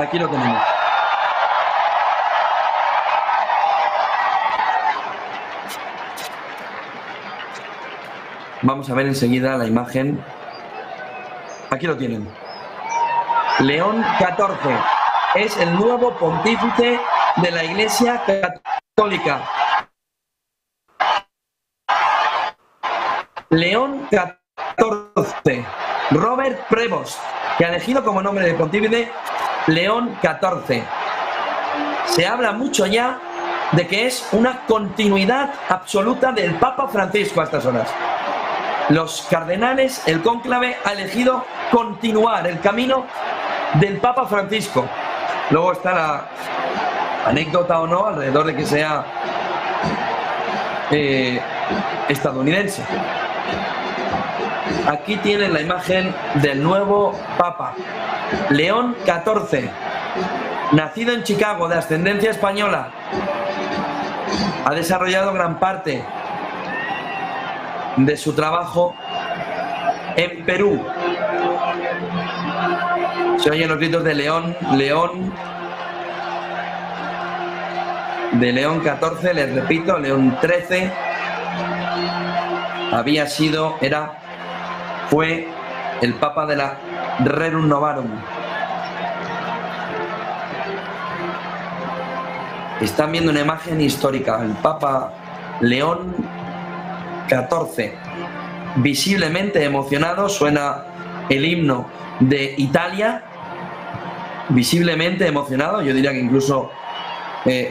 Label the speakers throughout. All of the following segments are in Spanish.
Speaker 1: Aquí lo tenemos. Vamos a ver enseguida la imagen. Aquí lo tienen. León XIV es el nuevo pontífice de la Iglesia Católica. León XIV. Robert Prevost, que ha elegido como nombre de pontífice León XIV. Se habla mucho ya de que es una continuidad absoluta del Papa Francisco a estas horas. Los cardenales, el cónclave, ha elegido continuar el camino del Papa Francisco. Luego está la anécdota o no alrededor de que sea estadounidense. Aquí tienen la imagen del nuevo Papa, León XIV, nacido en Chicago, de ascendencia española. Ha desarrollado gran parte de su trabajo en Perú. Se oyen los gritos de León, León, de León XIV, les repito, León XIII había sido, fue el Papa de la Rerum Novarum. Están viendo una imagen histórica, el Papa León XIV, visiblemente emocionado, suena el himno de Italia, visiblemente emocionado, yo diría que incluso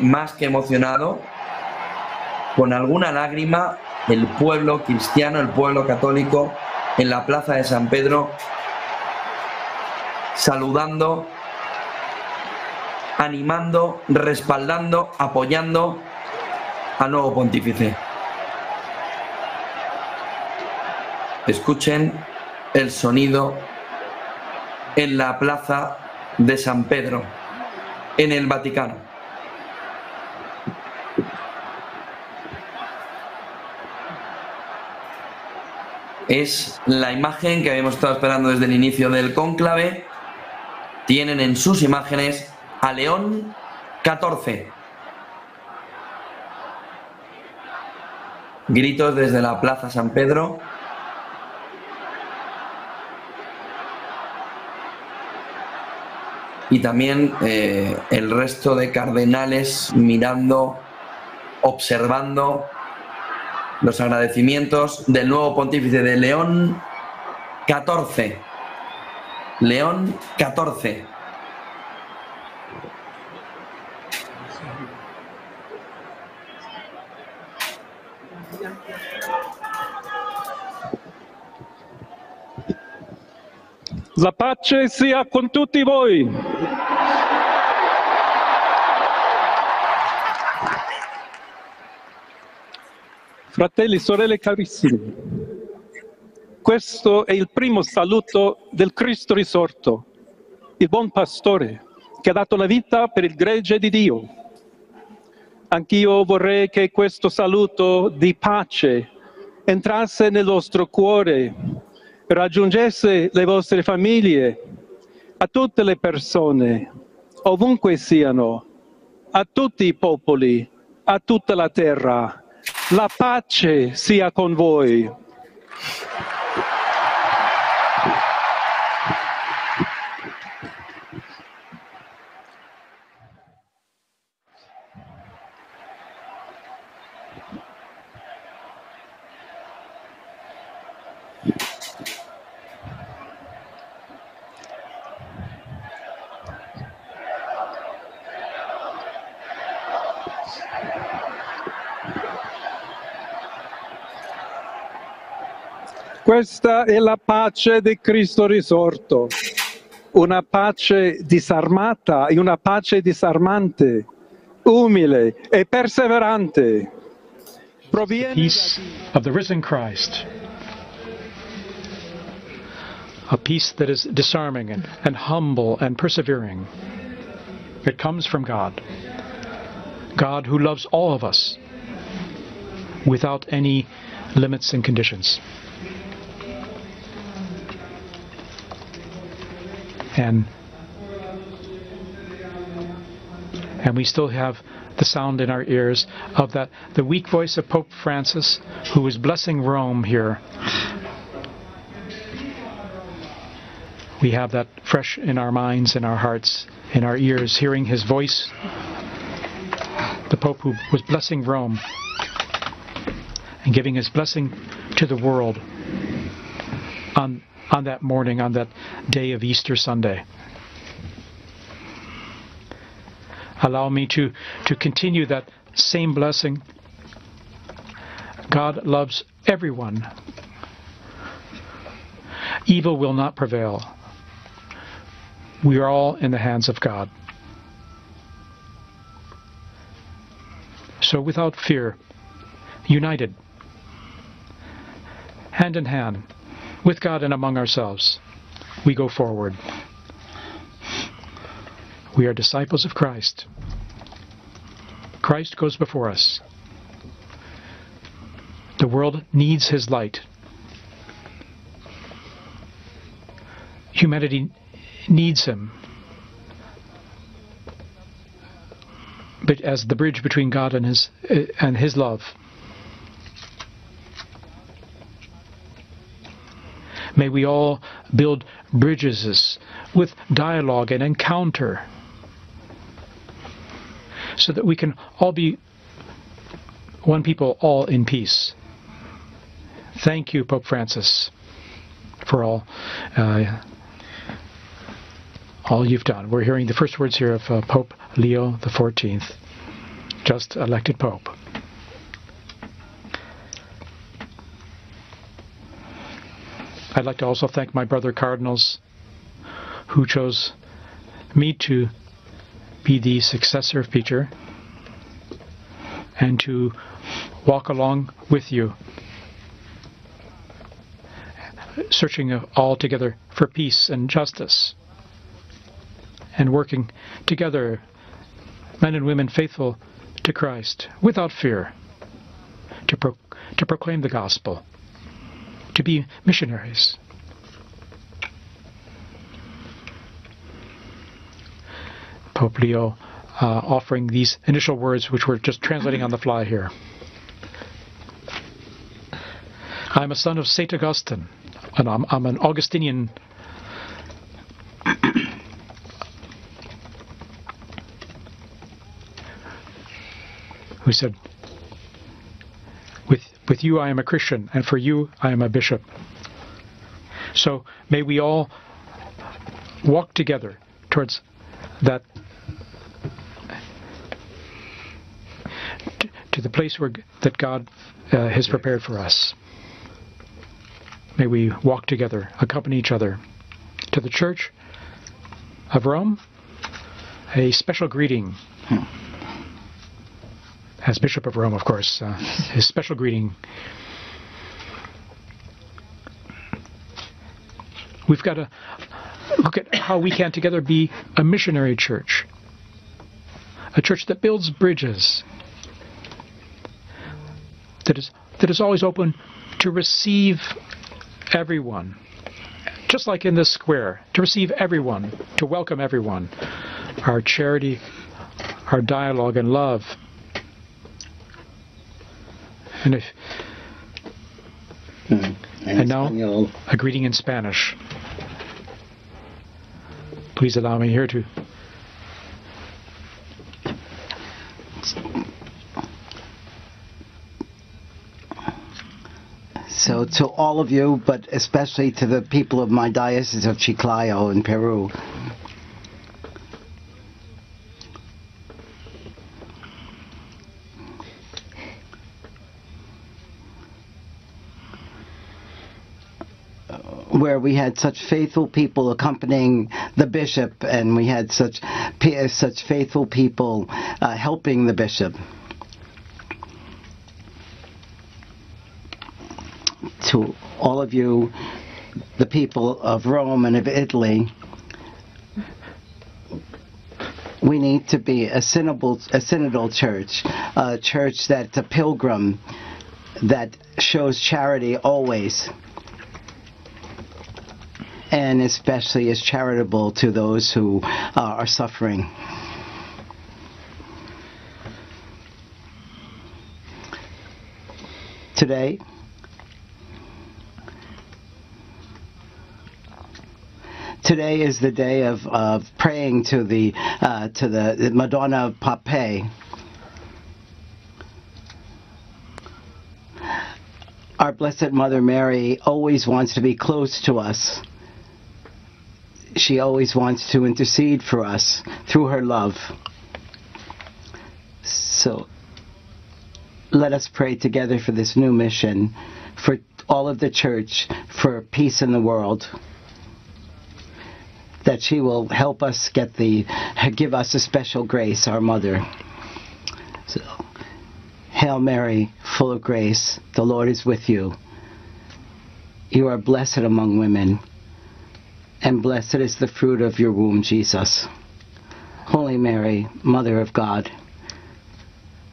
Speaker 1: más que emocionado, con alguna lágrima, el pueblo cristiano, el pueblo católico, en la plaza de San Pedro, saludando, animando, respaldando, apoyando al nuevo pontífice. Escuchen el sonido en la plaza de San Pedro, en el Vaticano. Es la imagen que habíamos estado esperando desde el inicio del cónclave. Tienen en sus imágenes a León XIV. Gritos desde la Plaza San Pedro. Y también el resto de cardenales mirando, observando los agradecimientos del nuevo pontífice de León XIV. León XIV.
Speaker 2: La pace sia con tutti voi. Fratelli e sorelle carissimi, questo è il primo saluto del Cristo risorto, il buon pastore che ha dato la vita per il gregge di Dio. Anch'io vorrei che questo saluto di pace entrasse nel vostro cuore, raggiungesse le vostre famiglie, a tutte le persone, ovunque siano, a tutti i popoli, a tutta la terra. La pace sia con voi. Questa è la pace di Cristo risorto, una pace disarmata e una pace disarmante, umile e perseverante.
Speaker 3: The peace of the risen Christ, a peace that is disarming and humble and persevering. It comes from God, God who loves all of us without any limits and conditions. And And we still have the sound in our ears of that, the weak voice of Pope Francis, who is blessing Rome here. We have that fresh in our minds, in our hearts, in our ears, hearing his voice. The Pope who was blessing Rome and giving his blessing to the world on that morning, on that day of Easter Sunday. Allow me to continue that same blessing. God loves everyone. Evil will not prevail. We are all in the hands of God. So without fear, united, hand in hand, with God and among ourselves, we go forward. We are disciples of Christ. Christ goes before us. The world needs his light. Humanity needs him. But as the bridge between God and his love. May we all build bridges with dialogue and encounter, so that we can all be one people, all in peace. Thank you, Pope Francis, for all you've done. We're hearing the first words here of Pope Leo XIV, just elected Pope. I'd like to also thank my brother cardinals who chose me to be the successor of Peter and to walk along with you, searching all together for peace and justice, and working together, men and women faithful to Christ, without fear, to proclaim the gospel, to be missionaries. Pope Leo offering these initial words, which we're just translating on the fly here. I'm a son of St. Augustine, and I'm an Augustinian. Who said, with you I am a Christian, and for you I am a bishop. So may we all walk together towards that, to the place that God has prepared for us. May we walk together, accompany each other. To the Church of Rome, a special greeting. As Bishop of Rome, of course, his special greeting. We've got to look at how we can together be a missionary church. A church that builds bridges. That is always open to receive everyone. Just like in this square, to receive everyone, to welcome everyone. Our charity, our dialogue and love. And now, a greeting in Spanish. Please allow me here to.
Speaker 4: So to all of you, but especially to the people of my diocese of Chiclayo in Peru, where we had such faithful people accompanying the bishop, and we had such faithful people helping the bishop. To all of you, the people of Rome and of Italy, we need to be a synodal church, a church that's a pilgrim, that shows charity always, and especially is charitable to those who are suffering. Today, today is the day of praying to the Madonna of Pompeii. Our Blessed Mother Mary always wants to be close to us. She always wants to intercede for us through her love. So let us pray together for this new mission, for all of the church, for peace in the world, that she will help us give us a special grace, our Mother. So, Hail Mary, full of grace, the Lord is with you. You are blessed among women, and blessed is the fruit of your womb, Jesus. Holy Mary, Mother of God,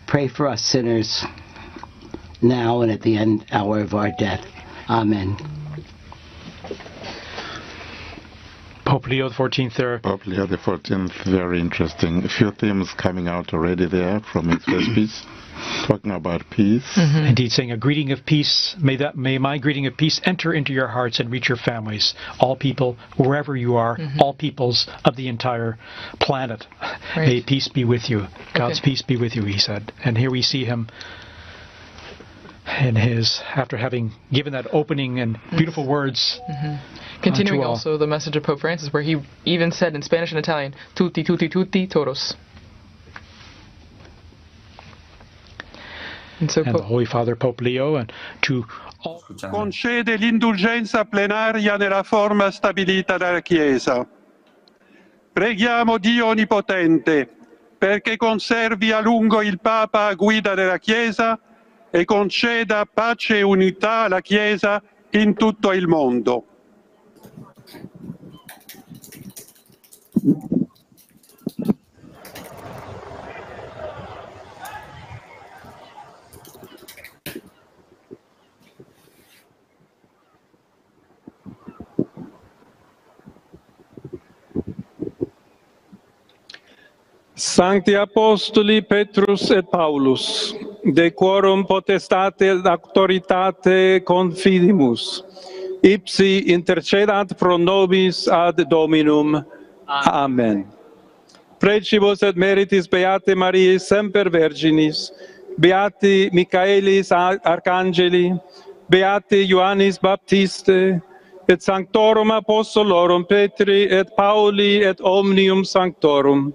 Speaker 4: pray for us sinners, now and at the end hour of our death. Amen.
Speaker 3: Pope Leo XIV there.
Speaker 5: Pope Leo XIV, very interesting. A few themes coming out already there from his first piece, talking about peace.
Speaker 3: Mm-hmm. Indeed, saying a greeting of peace. May my greeting of peace enter into your hearts and reach your families. All people, wherever you are, all peoples of the entire planet. Right. May peace be with you. God's peace be with you, he said. And here we see him in his, after having given that opening and beautiful words.
Speaker 6: Continuing also the message of Pope Francis, where he even said in Spanish and Italian, tutti, tutti, tutti, todos.
Speaker 3: And the Holy Father, Pope Leo, and to all...
Speaker 7: Concede l'indulgenza plenaria nella forma stabilita dalla Chiesa. Preghiamo Dio Onnipotente perché conservi a lungo il Papa a guida della Chiesa e conceda pace e unità alla Chiesa in tutto il mondo.
Speaker 2: Sancti Apostoli Petrus et Paulus, de quorum potestate et auctoritate confidimus, ipsi intercedat pro nobis ad Dominum. Amen. Precibus et meritis Beate Mariae semper Virginis, Beati Michaelis Arcangeli, Beati Ioannis Baptiste, et Sanctorum Apostolorum Petri et Pauli et omnium Sanctorum.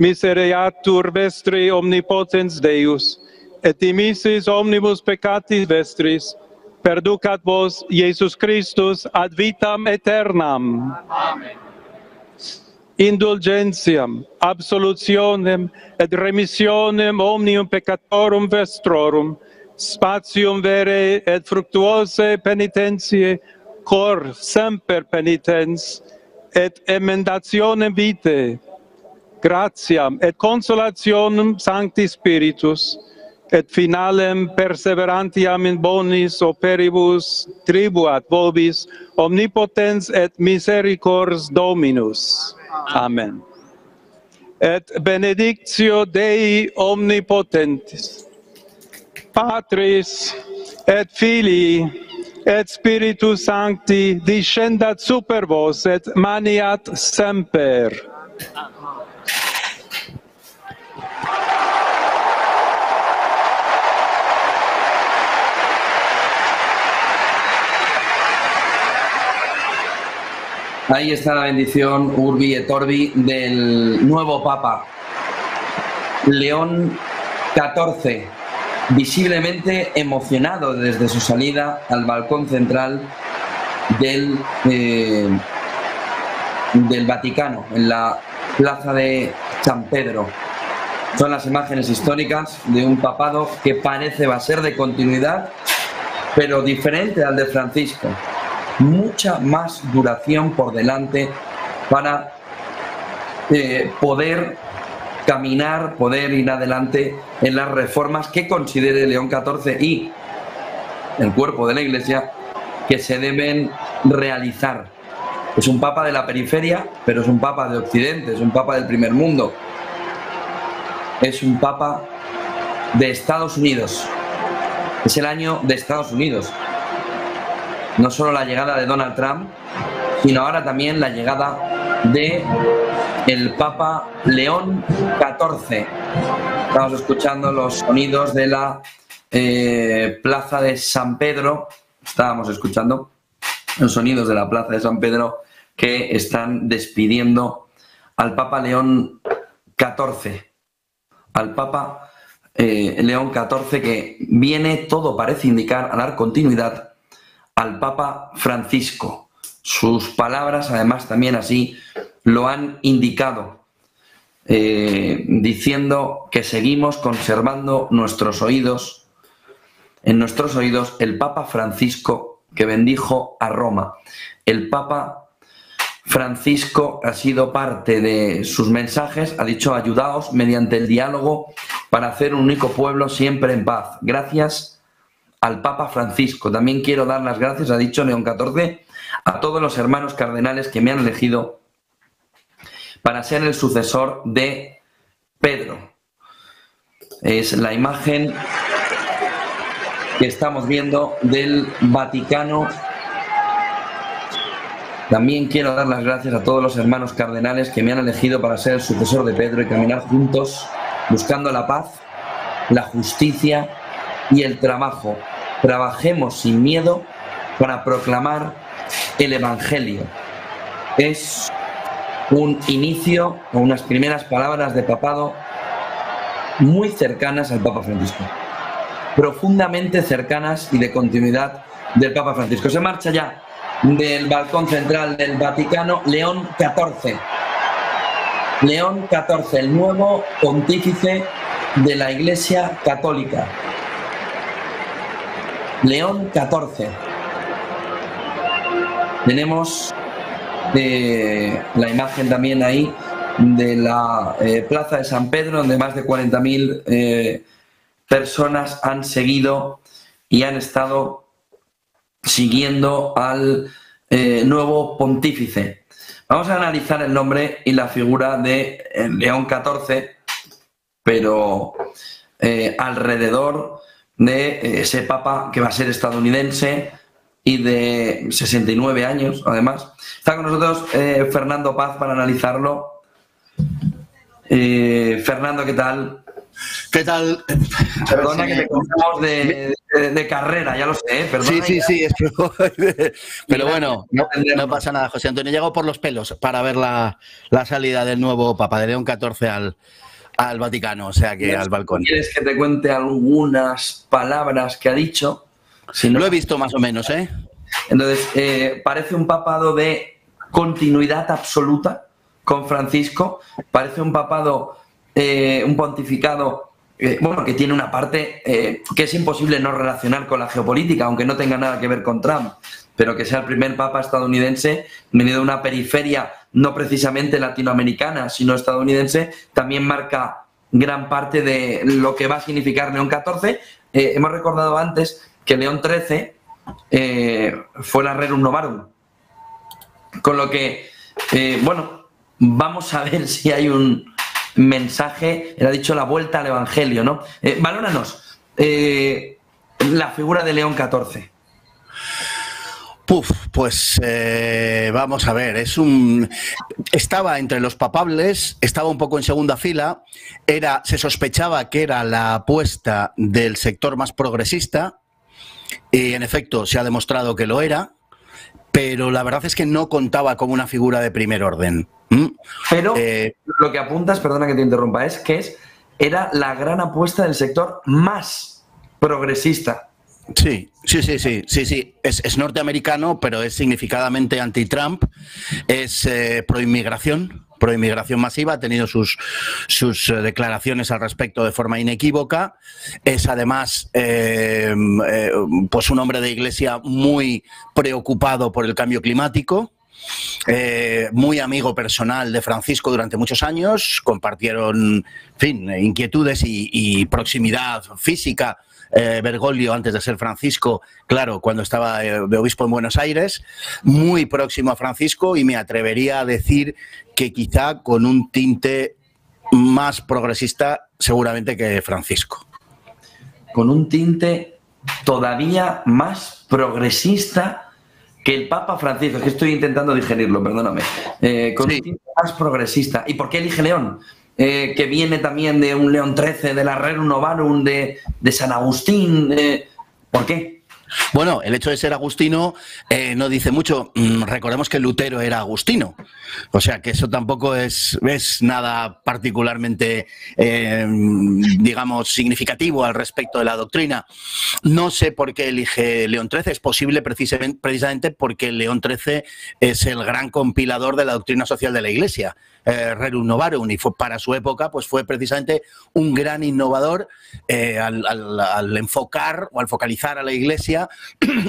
Speaker 2: Misereatur vestri omnipotens Deus, et dimissis omnibus peccatis vestris, perducat vos Iesus Christus ad vitam aeternam. Amen. Indulgentiam, absolutionem et remissionem omnium peccatorum vestrorum, spatium vere et fructuose penitentiae, cor semper penitens, et emendationem vitae, gratiam et consolationem Sancti Spiritus, et finalem perseverantiam in bonis operibus tribuat vobis omnipotens et misericords Dominus. Amen. Et benedictio Dei omnipotentis, Patris et Filii et Spiritus Sancti descendat super vos et maniat semper.
Speaker 1: Ahí está la bendición Urbi et Orbi del nuevo Papa, León XIV, visiblemente emocionado desde su salida al balcón central del Vaticano, en la plaza de San Pedro. Son las imágenes históricas de un papado que parece va a ser de continuidad, pero diferente al de Francisco. Mucha más duración por delante para poder caminar, poder ir adelante en las reformas que considere León XIV y el cuerpo de la Iglesia que se deben realizar. Es un papa de la periferia, pero es un papa de Occidente, es un papa del primer mundo. Es un papa de Estados Unidos. Es el año de Estados Unidos. No solo la llegada de Donald Trump, sino ahora también la llegada de el Papa León XIV. Estamos escuchando los sonidos de la Plaza de San Pedro. Estábamos escuchando los sonidos de la Plaza de San Pedro que están despidiendo al Papa León XIV. Al Papa León XIV, que viene, todo parece indicar, a dar continuidad al Papa Francisco. Sus palabras, además, también así lo han indicado, diciendo que seguimos conservando nuestros oídos, en nuestros oídos, el Papa Francisco que bendijo a Roma. El Papa Francisco ha sido parte de sus mensajes, ha dicho: ayudaos mediante el diálogo para hacer un único pueblo siempre en paz. Gracias al Papa Francisco. También quiero dar las gracias, ha dicho León XIV, a todos los hermanos cardenales que me han elegido para ser el sucesor de Pedro. Es la imagen que estamos viendo del Vaticano. También quiero dar las gracias a todos los hermanos cardenales que me han elegido para ser el sucesor de Pedro y caminar juntos buscando la paz, la justicia y el trabajo. Trabajemos sin miedo para proclamar el Evangelio. Es un inicio o unas primeras palabras de papado muy cercanas al Papa Francisco, profundamente cercanas y de continuidad del Papa Francisco. Se marcha ya del balcón central del Vaticano León XIV. León XIV, el nuevo pontífice de la Iglesia Católica. León XIV. Tenemos la imagen también ahí de la Plaza de San Pedro, donde más de 40.000 personas han seguido y han estado siguiendo al nuevo pontífice. Vamos a analizar el nombre y la figura de León XIV, pero alrededor de ese papa que va a ser estadounidense y de 69 años, además. Está con nosotros Fernando Paz para analizarlo. Fernando, ¿qué tal?
Speaker 8: ¿Qué tal?
Speaker 1: Perdona que te contamos de carrera, ya lo sé. Perdona,
Speaker 8: sí, pero bueno, no pasa nada, José Antonio. Llego por los pelos para ver la salida del nuevo Papa, de León XIV al Vaticano, o sea que al balcón.
Speaker 1: ¿Quieres que te cuente algunas palabras que ha dicho? Si no,
Speaker 8: lo he visto más o menos, ¿eh?
Speaker 1: Entonces, parece un papado de continuidad absoluta con Francisco, parece un papado, un pontificado, bueno, que tiene una parte que es imposible no relacionar con la geopolítica, aunque no tenga nada que ver con Trump, pero que sea el primer papa estadounidense venido de una periferia no precisamente latinoamericana, sino estadounidense, también marca gran parte de lo que va a significar León XIV. Hemos recordado antes que León XIII fue la Rerum Novarum, con lo que, bueno, vamos a ver si hay un mensaje. Él ha dicho la vuelta al Evangelio, ¿no? Valóranos la figura de León XIV.
Speaker 8: Pues vamos a ver, estaba entre los papables, estaba un poco en segunda fila, se sospechaba que era la apuesta del sector más progresista, y en efecto se ha demostrado que lo era, pero la verdad es que no contaba como una figura de primer orden.
Speaker 1: Pero lo que apuntas, perdona que te interrumpa, es que era la gran apuesta del sector más progresista.
Speaker 8: Sí. Es norteamericano, pero es significadamente anti-Trump, es pro-inmigración masiva, ha tenido sus declaraciones al respecto de forma inequívoca, es además pues un hombre de iglesia muy preocupado por el cambio climático, muy amigo personal de Francisco durante muchos años, compartieron, en fin, inquietudes y proximidad física. Bergoglio, antes de ser Francisco, claro, cuando estaba de obispo en Buenos Aires, muy próximo a Francisco, y me atrevería a decir que quizá con un tinte más progresista seguramente que Francisco.
Speaker 1: Con un tinte todavía más progresista que el Papa Francisco. Es que estoy intentando digerirlo, perdóname. Con un tinte más progresista. ¿Y por qué elige León? Que viene también de un León XIII, de la Rerum Novarum, de San Agustín. ¿Por qué?
Speaker 8: Bueno, el hecho de ser agustino no dice mucho. Recordemos que Lutero era agustino. O sea, que eso tampoco es nada particularmente, digamos, significativo al respecto de la doctrina. No sé por qué elige León XIII. Es posible precisamente porque León XIII es el gran compilador de la doctrina social de la Iglesia. Rerum Novarum, y para su época pues fue precisamente un gran innovador al enfocar o al focalizar a la Iglesia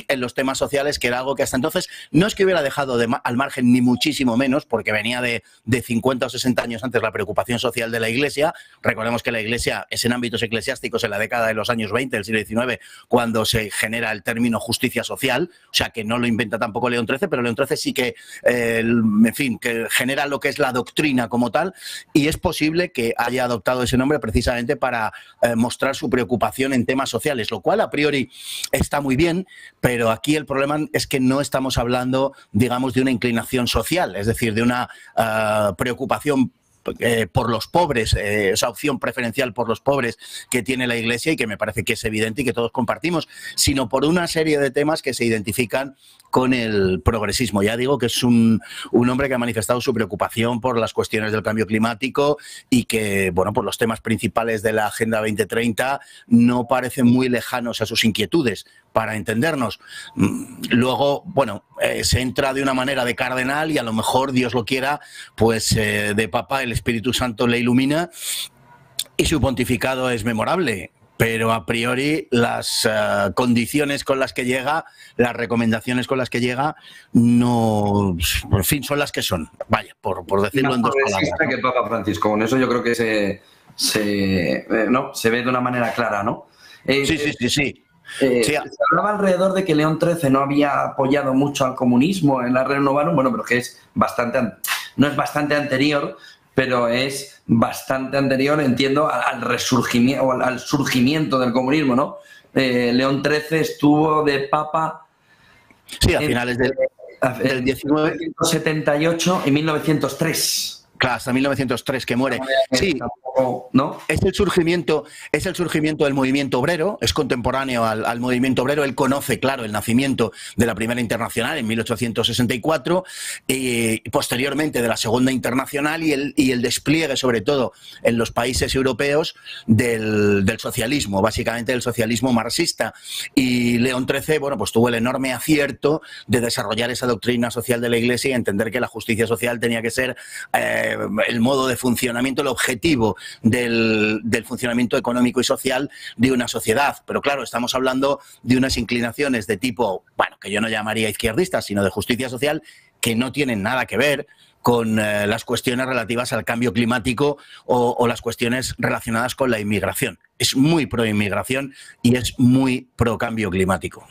Speaker 8: en los temas sociales, que era algo que hasta entonces no es que hubiera dejado al margen, ni muchísimo menos, porque venía de 50 o 60 años antes la preocupación social de la Iglesia. Recordemos que la Iglesia es en ámbitos eclesiásticos en la década de los años 20 del siglo XIX cuando se genera el término justicia social, o sea que no lo inventa tampoco León XIII, pero León XIII sí que, en fin, que genera lo que es la doctrina como tal, y es posible que haya adoptado ese nombre precisamente para mostrar su preocupación en temas sociales, lo cual a priori está muy bien, pero aquí el problema es que no estamos hablando, digamos, de una inclinación social, es decir, de una preocupación por los pobres, esa opción preferencial por los pobres que tiene la Iglesia y que me parece que es evidente y que todos compartimos, sino por una serie de temas que se identifican con el progresismo. Ya digo que es un hombre que ha manifestado su preocupación por las cuestiones del cambio climático y que, bueno, pues los temas principales de la Agenda 2030 no parecen muy lejanos a sus inquietudes, para entendernos. Luego, bueno, se entra de una manera de cardenal y a lo mejor, Dios lo quiera, pues de Papa el Espíritu Santo le ilumina y su pontificado es memorable. Pero a priori las condiciones con las que llega, las recomendaciones con las que llega, no, en fin, son las que son. Vaya, por decirlo en dos palabras, ¿no?
Speaker 1: Que el Papa Francisco, con eso yo creo que se ve de una manera clara, ¿no?
Speaker 8: Sí.
Speaker 1: Se hablaba alrededor de que León XIII no había apoyado mucho al comunismo en la Rerum Novarum, bueno, pero que es no es bastante anterior, pero es bastante anterior, entiendo, al resurgimiento o al surgimiento del comunismo, ¿no? León XIII estuvo de papa...
Speaker 8: Sí, a finales del 19...
Speaker 1: 1978 y 1903.
Speaker 8: Claro, hasta 1903 que muere. Sí,
Speaker 1: ¿no?
Speaker 8: Es el surgimiento del movimiento obrero, es contemporáneo al movimiento obrero. Él conoce, claro, el nacimiento de la Primera Internacional en 1864 y posteriormente de la Segunda Internacional y el despliegue, sobre todo en los países europeos, del socialismo, básicamente del socialismo marxista. Y León XIII, bueno, pues tuvo el enorme acierto de desarrollar esa doctrina social de la Iglesia y entender que la justicia social tenía que ser el modo de funcionamiento, el objetivo del funcionamiento económico y social de una sociedad. Pero claro, estamos hablando de unas inclinaciones de tipo, bueno, que yo no llamaría izquierdistas, sino de justicia social, que no tienen nada que ver con las cuestiones relativas al cambio climático o las cuestiones relacionadas con la inmigración. Es muy pro inmigración y es muy pro cambio climático.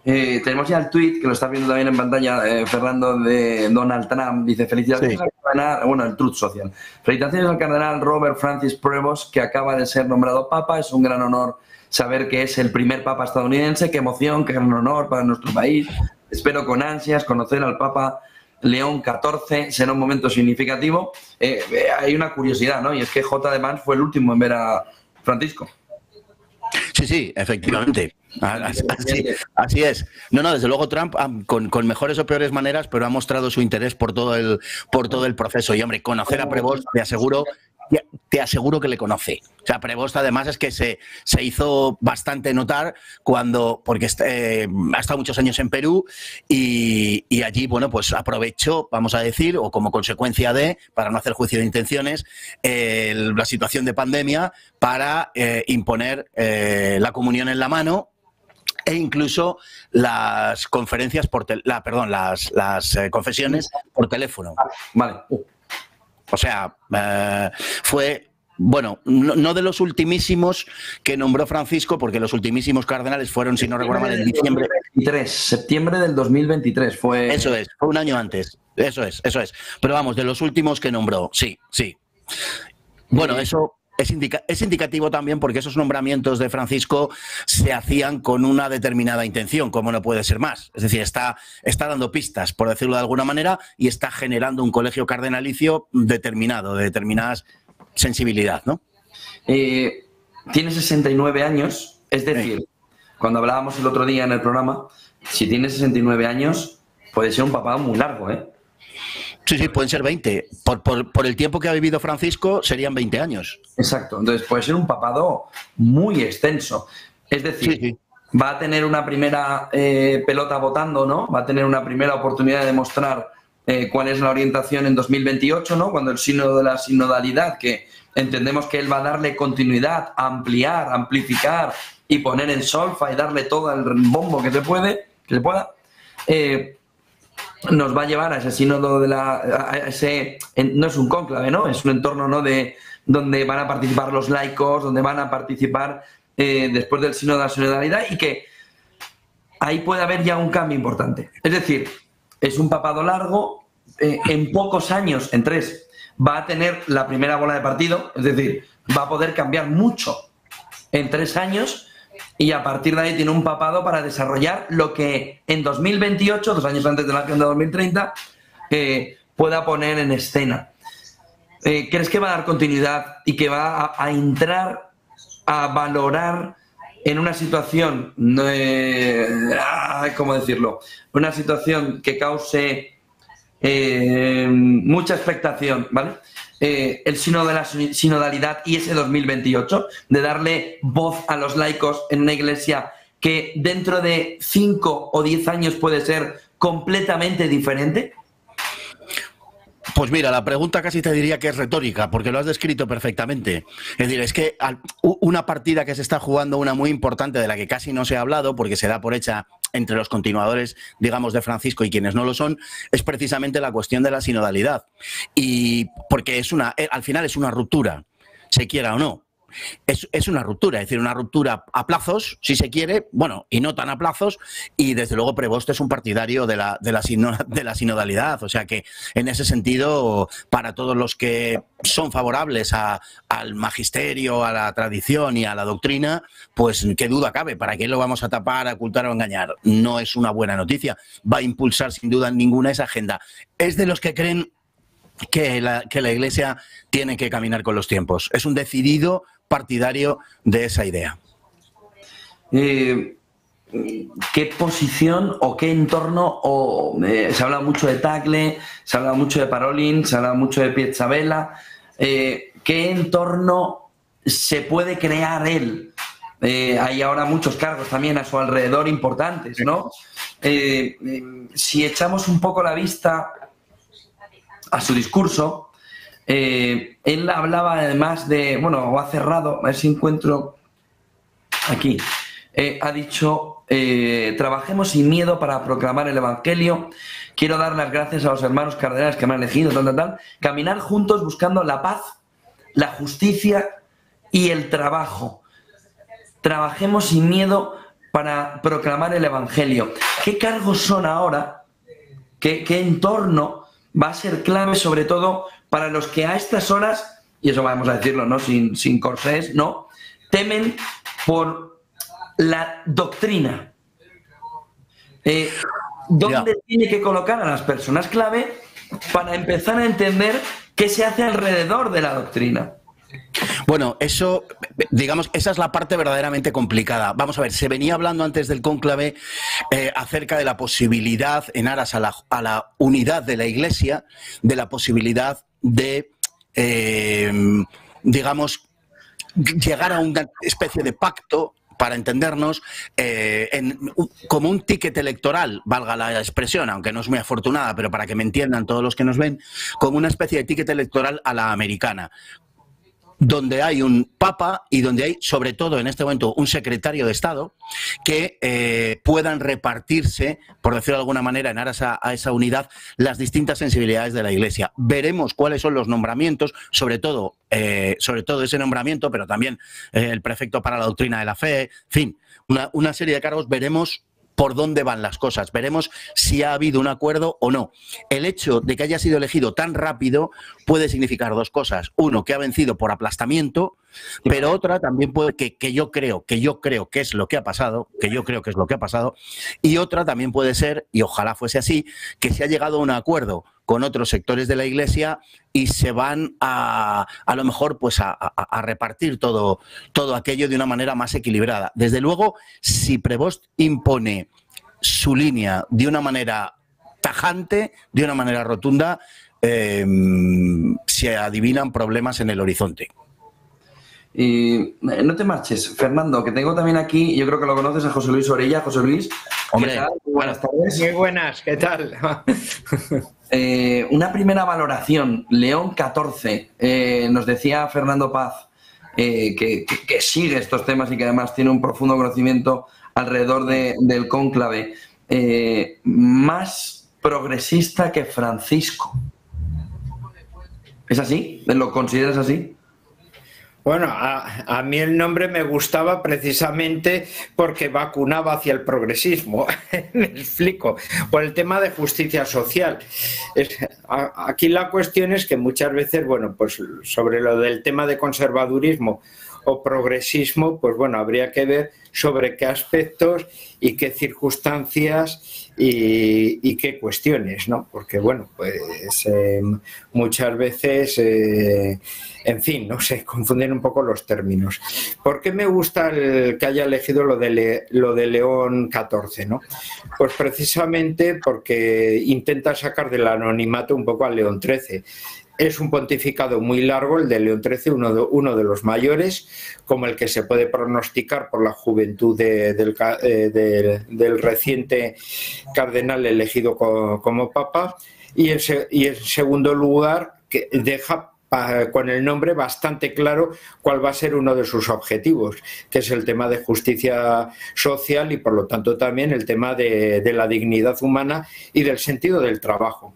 Speaker 1: Tenemos ya el tuit, que lo está viendo también en pantalla, Fernando, de Donald Trump. Dice: felicidades al cardenal, bueno, el Truth Social. Felicitaciones al cardenal Robert Francis Prevost, que acaba de ser nombrado papa. Es un gran honor saber que es el primer papa estadounidense. Qué emoción, qué gran honor para nuestro país. Espero con ansias conocer al papa León XIV. Será un momento significativo. Hay una curiosidad, ¿no? Y es que J. de Mans fue el último en ver a Francisco.
Speaker 8: Sí, efectivamente. Así es. No, desde luego Trump, con mejores o peores maneras, pero ha mostrado su interés por todo el proceso. Y, hombre, conocer a Prevost, te aseguro que le conoce. O sea, Prevost además es que se hizo bastante notar porque ha estado muchos años en Perú y allí, bueno, pues aprovechó, vamos a decir, o como consecuencia para no hacer juicio de intenciones, la situación de pandemia para imponer la comunión en la mano e incluso las conferencias las confesiones por teléfono.
Speaker 1: Vale.
Speaker 8: O sea, fue, bueno, no de los ultimísimos que nombró Francisco, porque los ultimísimos cardenales fueron, si no recuerdo mal, en diciembre.
Speaker 1: Septiembre del 2023 fue.
Speaker 8: Eso es, fue un año antes. Eso es. Pero vamos, de los últimos que nombró, sí. Bueno, eso es indicativo también porque esos nombramientos de Francisco se hacían con una determinada intención, como no puede ser más. Es decir, está dando pistas, por decirlo de alguna manera, y está generando un colegio cardenalicio determinado, de determinadas sensibilidad, ¿no?
Speaker 1: Tiene 69 años, es decir, cuando hablábamos el otro día en el programa, si tiene 69 años, puede ser un papado muy largo, ¿eh?
Speaker 8: Sí, pueden ser 20. Por el tiempo que ha vivido Francisco, serían 20 años.
Speaker 1: Exacto, entonces puede ser un papado muy extenso. Es decir, va a tener una primera pelota votando, ¿no? Va a tener una primera oportunidad de demostrar cuál es la orientación en 2028, ¿no? Cuando el sínodo de la sinodalidad, que entendemos que él va a darle continuidad, ampliar, amplificar y poner en solfa y darle todo el bombo que se pueda, nos va a llevar a ese sínodo no es un cónclave, ¿no? Es un entorno, ¿no?, de donde van a participar los laicos, donde van a participar después del sínodo de la sinodalidad, y que ahí puede haber ya un cambio importante. Es decir, es un papado largo, en pocos años, en 3, va a tener la primera bola de partido, es decir, va a poder cambiar mucho en 3 años, y a partir de ahí tiene un papado para desarrollar lo que en 2028, 2 años antes de la agenda 2030, pueda poner en escena. ¿Crees que va a dar continuidad y que va a entrar a valorar en una situación, ¿cómo decirlo?, una situación que cause mucha expectación, ¿vale? El sínodo de la sinodalidad y ese 2028, de darle voz a los laicos en una iglesia que dentro de 5 o 10 años puede ser completamente diferente?
Speaker 8: Pues mira, la pregunta casi te diría que es retórica, porque lo has descrito perfectamente. Es decir, es que una partida que se está jugando, una muy importante, de la que casi no se ha hablado, porque se da por hecha entre los continuadores, digamos, de Francisco y quienes no lo son, es precisamente la cuestión de la sinodalidad. Y porque al final es una ruptura, se quiera o no. Es una ruptura, es decir, una ruptura a plazos, si se quiere, bueno, y no tan a plazos, y desde luego Prevost es un partidario de la sinodalidad, o sea que en ese sentido, para todos los que son favorables al magisterio, a la tradición y a la doctrina, pues qué duda cabe, ¿para qué lo vamos a tapar, a ocultar o engañar? No es una buena noticia, va a impulsar sin duda ninguna esa agenda. Es de los que creen que la Iglesia tiene que caminar con los tiempos, es un decidido partidario de esa idea.
Speaker 1: ¿Qué posición o qué entorno? Se habla mucho de Tagle, se habla mucho de Parolin, se habla mucho de Pietravela. ¿Qué entorno se puede crear él? Hay ahora muchos cargos también a su alrededor importantes, ¿no? Si echamos un poco la vista a su discurso, él hablaba además de, bueno, ha cerrado, a ver si encuentro aquí, ha dicho, trabajemos sin miedo para proclamar el Evangelio, quiero dar las gracias a los hermanos cardenales que me han elegido, caminar juntos buscando la paz, la justicia y el trabajo. Trabajemos sin miedo para proclamar el Evangelio. ¿Qué cargos son ahora? ¿Qué entorno va a ser clave, sobre todo para los que a estas horas, y eso vamos a decirlo, ¿no?, sin corsés, ¿no?, temen por la doctrina? ¿Dónde tiene que colocar a las personas clave para empezar a entender qué se hace alrededor de la doctrina?
Speaker 8: Bueno, eso, digamos, esa es la parte verdaderamente complicada. Vamos a ver, se venía hablando antes del cónclave acerca de la posibilidad, en aras a la unidad de la Iglesia, de la posibilidad de, digamos, llegar a una especie de pacto, para entendernos, como un ticket electoral, valga la expresión, aunque no es muy afortunada, pero para que me entiendan todos los que nos ven, como una especie de ticket electoral a la americana, donde hay un papa y donde hay, sobre todo en este momento, un secretario de Estado que puedan repartirse, por decirlo de alguna manera, en aras a esa unidad, las distintas sensibilidades de la Iglesia. Veremos cuáles son los nombramientos, sobre todo ese nombramiento, pero también el prefecto para la doctrina de la fe, en fin, una serie de cargos. Veremos por dónde van las cosas. Veremos si ha habido un acuerdo o no. El hecho de que haya sido elegido tan rápido puede significar dos cosas. Uno, que ha vencido por aplastamiento, pero otra también puede que yo creo que es lo que ha pasado, y otra también puede ser, y ojalá fuese así, que se ha llegado a un acuerdo con otros sectores de la Iglesia y se van a lo mejor pues a repartir todo aquello de una manera más equilibrada. Desde luego, si Prevost impone su línea de una manera tajante, de una manera rotunda, se adivinan problemas en el horizonte.
Speaker 1: Y no te marches, Fernando, que tengo también aquí, yo creo que lo conoces, a José Luis Orella. José Luis,
Speaker 8: hombre,
Speaker 1: ¿qué tal? Buenas tardes.
Speaker 9: Muy buenas, ¿qué tal?
Speaker 1: Una primera valoración, León XIV, nos decía Fernando Paz que sigue estos temas y que además tiene un profundo conocimiento alrededor del cónclave, más progresista que Francisco. ¿Es así? ¿Lo consideras así?
Speaker 9: Bueno, a mí el nombre me gustaba precisamente porque vacunaba hacia el progresismo. Me explico. Por el tema de justicia social. Aquí la cuestión es que muchas veces, bueno, pues sobre lo del tema de conservadurismo o progresismo, pues bueno, habría que ver sobre qué aspectos y qué circunstancias y qué cuestiones, ¿no? Porque, bueno, pues muchas veces, en fin, no sé, confunden un poco los términos. ¿Por qué me gusta que haya elegido lo de León XIV, ¿no? Pues precisamente porque intenta sacar del anonimato un poco a León XIII. Es un pontificado muy largo, el de León XIII, uno de los mayores, como el que se puede pronosticar por la juventud del reciente cardenal elegido como papa, y en segundo lugar, que deja con el nombre bastante claro cuál va a ser uno de sus objetivos, que es el tema de justicia social y por lo tanto también el tema de la dignidad humana y del sentido del trabajo.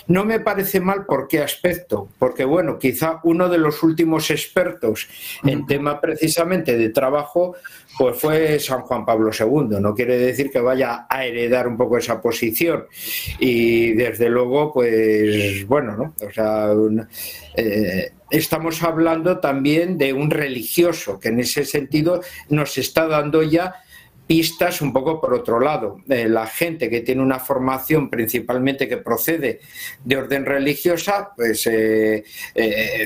Speaker 9: No me parece mal, ¿por qué aspecto? Porque bueno, quizá uno de los últimos expertos en tema precisamente de trabajo pues fue San Juan Pablo II. No quiere decir que vaya a heredar un poco esa posición y desde luego pues bueno, ¿no? O sea, estamos hablando también de un religioso que en ese sentido nos está dando ya pistas un poco por otro lado. La gente que tiene una formación principalmente que procede de orden religiosa, pues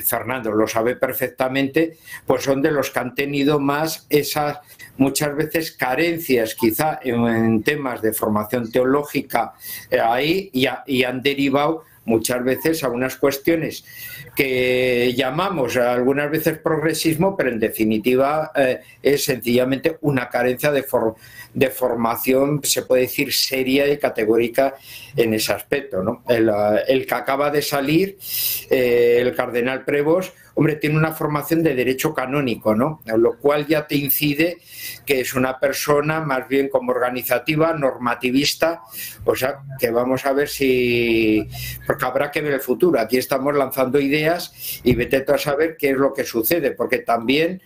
Speaker 9: Fernando lo sabe perfectamente, pues son de los que han tenido más esas muchas veces carencias quizá en temas de formación teológica ahí y han derivado muchas veces a unas cuestiones que llamamos algunas veces progresismo, pero en definitiva es sencillamente una carencia de formación, se puede decir, seria y categórica en ese aspecto, ¿no? El que acaba de salir, el cardenal Prevost, hombre, tiene una formación de derecho canónico, ¿no? Lo cual ya te incide que es una persona más bien como organizativa, normativista, o sea, que vamos a ver si... porque habrá que ver el futuro. Aquí estamos lanzando ideas y vete tú a saber qué es lo que sucede, porque también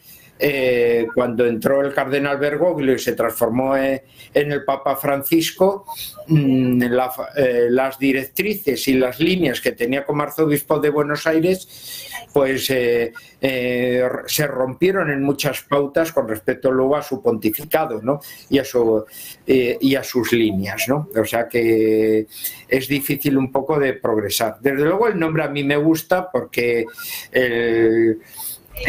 Speaker 9: cuando entró el cardenal Bergoglio y se transformó en el Papa Francisco, las directrices y las líneas que tenía como arzobispo de Buenos Aires pues se rompieron en muchas pautas con respecto luego a su pontificado, ¿no? y a sus líneas, ¿no? O sea que es difícil un poco de progresar. Desde luego el nombre a mí me gusta porque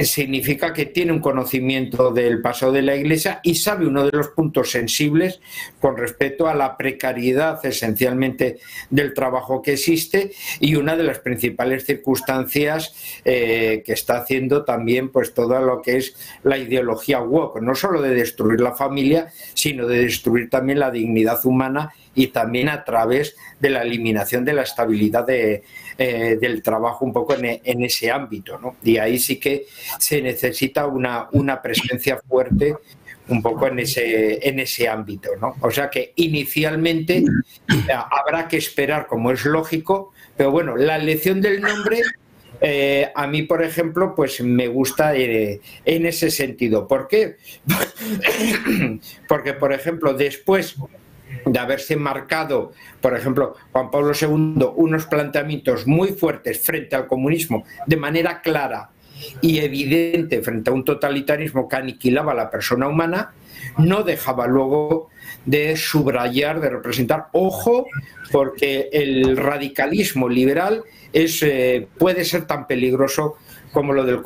Speaker 9: significa que tiene un conocimiento del pasado de la Iglesia y sabe uno de los puntos sensibles con respecto a la precariedad esencialmente del trabajo que existe y una de las principales circunstancias que está haciendo también pues todo lo que es la ideología woke, no solo de destruir la familia, sino de destruir también la dignidad humana y también a través de la eliminación de la estabilidad del trabajo un poco en ese ámbito, ¿no? Y ahí sí que se necesita una presencia fuerte un poco en ese ámbito, ¿no? O sea que inicialmente habrá que esperar, como es lógico, pero bueno, la elección del nombre a mí, por ejemplo, pues me gusta en ese sentido. ¿Por qué? Porque, por ejemplo, después de haberse marcado, por ejemplo, Juan Pablo II, unos planteamientos muy fuertes frente al comunismo de manera clara y evidente frente a un totalitarismo que aniquilaba a la persona humana, no dejaba luego de subrayar, de representar, ojo, porque el radicalismo liberal puede ser tan peligroso como lo del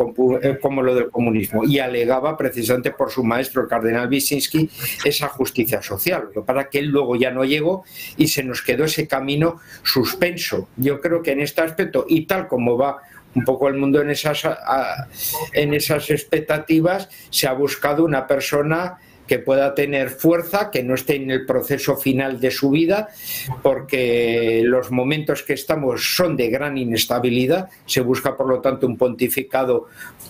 Speaker 9: comunismo, y alegaba precisamente por su maestro, el cardenal Wyszynski, esa justicia social, para que él luego ya no llegó y se nos quedó ese camino suspenso. Yo creo que en este aspecto, y tal como va un poco el mundo en esas expectativas, se ha buscado una persona que pueda tener fuerza, que no esté en el proceso final de su vida, porque los momentos que estamos son de gran inestabilidad. Se busca, por lo tanto, un pontificado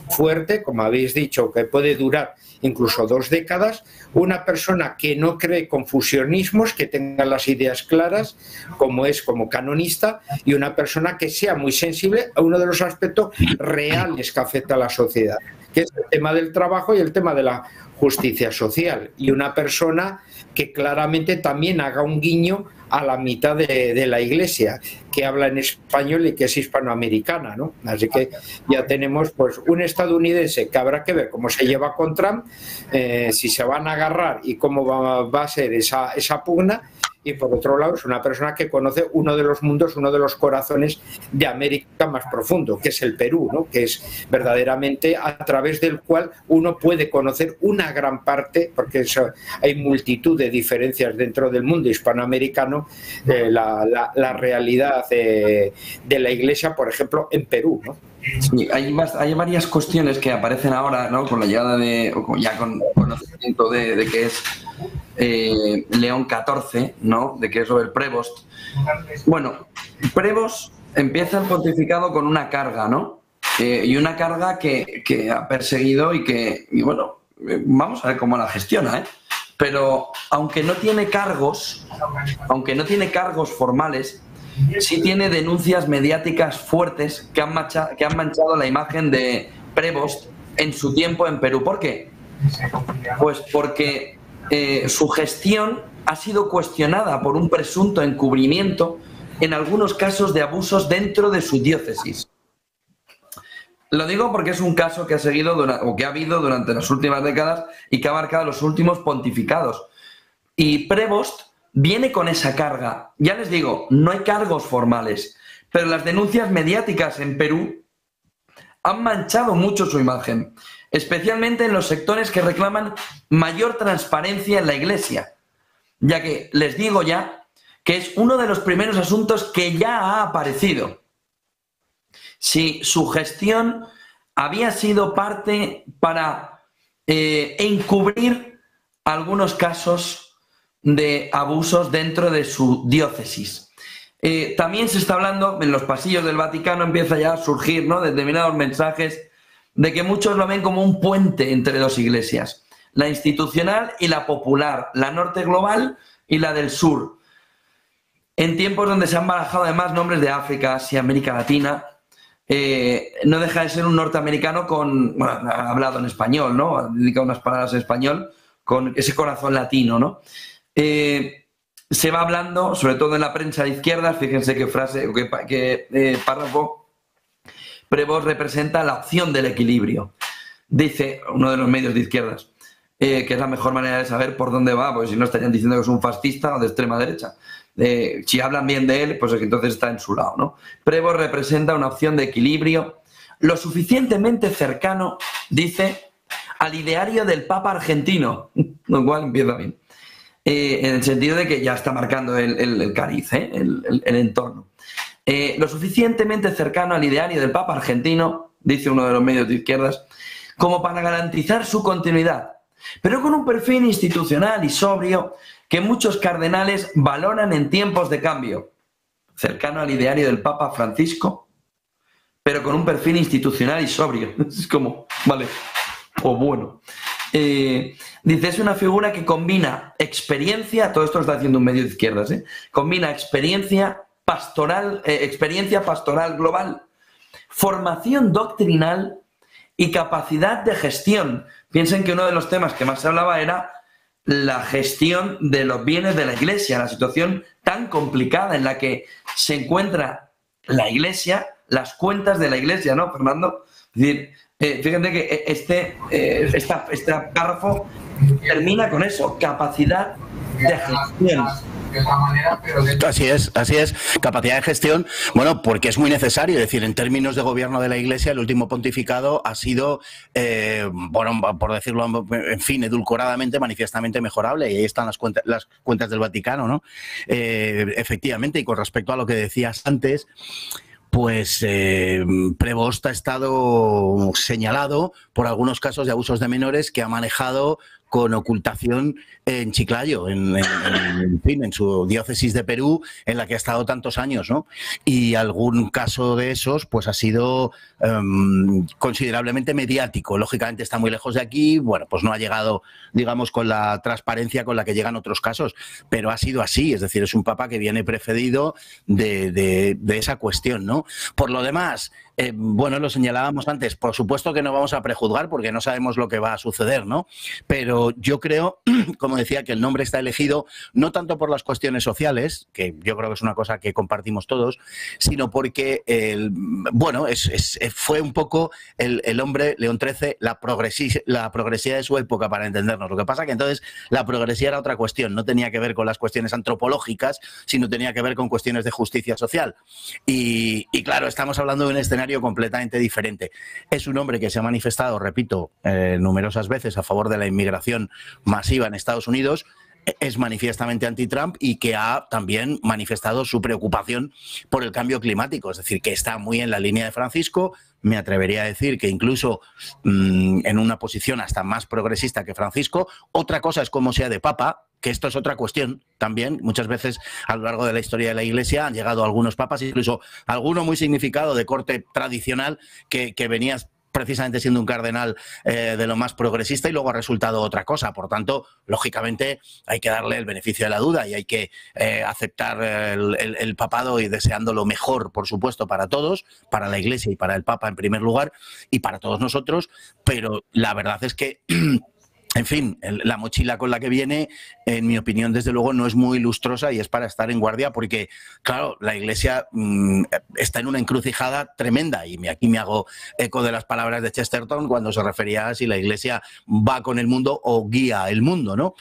Speaker 9: fuerte, como habéis dicho, que puede durar incluso 2 décadas, una persona que no cree confusionismos, que tenga las ideas claras, como canonista, y una persona que sea muy sensible a uno de los aspectos reales que afecta a la sociedad, que es el tema del trabajo y el tema de la justicia social, y una persona que claramente también haga un guiño a la mitad de la Iglesia, que habla en español y que es hispanoamericana, ¿no? Así que ya tenemos pues un estadounidense que habrá que ver cómo se lleva con Trump, si se van a agarrar y cómo va a ser esa pugna. Y por otro lado es una persona que conoce uno de los mundos, uno de los corazones de América más profundo, que es el Perú, ¿no? Que es verdaderamente a través del cual uno puede conocer una gran parte, porque hay multitud de diferencias dentro del mundo hispanoamericano, la realidad de la Iglesia, por ejemplo, en Perú, ¿no?
Speaker 1: Sí, hay varias cuestiones que aparecen ahora, ¿no? Con la llegada ya con conocimiento de que es León XIV, ¿no? De que es Robert Prevost. Bueno, Prevost empieza el pontificado con una carga, ¿no? Y una carga que ha perseguido y bueno, vamos a ver cómo la gestiona, ¿eh? Pero aunque no tiene cargos formales, sí tiene denuncias mediáticas fuertes que han manchado la imagen de Prevost en su tiempo en Perú. ¿Por qué? Pues porque su gestión ha sido cuestionada por un presunto encubrimiento en algunos casos de abusos dentro de su diócesis. Lo digo porque es un caso que ha habido durante las últimas décadas y que ha marcado los últimos pontificados. Y Prevost viene con esa carga. Ya les digo, no hay cargos formales, pero las denuncias mediáticas en Perú han manchado mucho su imagen, especialmente en los sectores que reclaman mayor transparencia en la Iglesia, ya que les digo ya que es uno de los primeros asuntos que ya ha aparecido. Si su gestión había sido parte para encubrir algunos casos de abusos dentro de su diócesis. También se está hablando, en los pasillos del Vaticano empieza ya a surgir, ¿no?, determinados mensajes de que muchos lo ven como un puente entre dos iglesias, la institucional y la popular, la norte global y la del sur. En tiempos donde se han barajado además nombres de África, Asia, América Latina, no deja de ser un norteamericano ha hablado en español, ¿no?, ha dedicado unas palabras en español, con ese corazón latino, ¿no? Se va hablando, sobre todo en la prensa de izquierdas, fíjense qué frase, qué párrafo. Prevost representa la opción del equilibrio. Dice uno de los medios de izquierdas, que es la mejor manera de saber por dónde va, porque si no estarían diciendo que es un fascista o de extrema derecha. Si hablan bien de él, pues entonces está en su lado, ¿no? Prevost representa una opción de equilibrio lo suficientemente cercano, dice, al ideario del Papa argentino, lo cual empieza bien. En el sentido de que ya está marcando el cariz, el entorno. Lo suficientemente cercano al ideario del Papa argentino, dice uno de los medios de izquierdas, como para garantizar su continuidad, pero con un perfil institucional y sobrio que muchos cardenales valoran en tiempos de cambio. Cercano al ideario del Papa Francisco, pero con un perfil institucional y sobrio. Es como, vale, o bueno. Dice, es una figura que combina experiencia, todo esto lo está haciendo un medio de izquierdas, combina experiencia pastoral global, formación doctrinal y capacidad de gestión. Piensen que uno de los temas que más se hablaba era la gestión de los bienes de la Iglesia, la situación tan complicada en la que se encuentra la Iglesia, las cuentas de la Iglesia, ¿no, Fernando? Es decir, fíjate que este párrafo termina con eso, capacidad de gestión.
Speaker 8: Así es, capacidad de gestión, bueno, porque es muy necesario, es decir, en términos de gobierno de la Iglesia, el último pontificado ha sido, bueno, por decirlo, en fin, edulcoradamente, manifiestamente mejorable, y ahí están las cuentas del Vaticano, ¿no? Efectivamente, y con respecto a lo que decías antes, pues Prevost ha estado señalado por algunos casos de abusos de menores que ha manejado con ocultación en Chiclayo, en fin, en su diócesis de Perú, en la que ha estado tantos años, ¿no? Y algún caso de esos, pues ha sido considerablemente mediático. Lógicamente está muy lejos de aquí, bueno, pues no ha llegado, digamos, con la transparencia con la que llegan otros casos, pero ha sido así, es decir, es un papa que viene precedido de esa cuestión, ¿no? Por lo demás, bueno, lo señalábamos antes, por supuesto que no vamos a prejuzgar porque no sabemos lo que va a suceder, ¿no? Pero yo creo, como decía, que el nombre está elegido no tanto por las cuestiones sociales, que yo creo que es una cosa que compartimos todos, sino porque, bueno, fue un poco el hombre, León XIII, la progresía de su época, para entendernos. Lo que pasa que entonces la progresía era otra cuestión, no tenía que ver con las cuestiones antropológicas, sino tenía que ver con cuestiones de justicia social. Y claro, estamos hablando de un escenario completamente diferente. Es un hombre que se ha manifestado, repito, numerosas veces a favor de la inmigración masiva en Estados Unidos, es manifiestamente anti-Trump y que ha también manifestado su preocupación por el cambio climático, es decir, que está muy en la línea de Francisco. Me atrevería a decir que incluso en una posición hasta más progresista que Francisco. Otra cosa es cómo sea de papa, que esto es otra cuestión también. Muchas veces a lo largo de la historia de la Iglesia han llegado algunos papas, incluso alguno muy significado de corte tradicional, que venía precisamente siendo un cardenal de lo más progresista y luego ha resultado otra cosa. Por tanto, lógicamente hay que darle el beneficio de la duda y hay que aceptar el papado y deseando lo mejor, por supuesto, para todos, para la Iglesia y para el Papa en primer lugar y para todos nosotros, pero la verdad es que en fin, la mochila con la que viene, en mi opinión, desde luego, no es muy lustrosa y es para estar en guardia porque, claro, la Iglesia está en una encrucijada tremenda y aquí me hago eco de las palabras de Chesterton cuando se refería a si la Iglesia va con el mundo o guía el mundo, ¿no?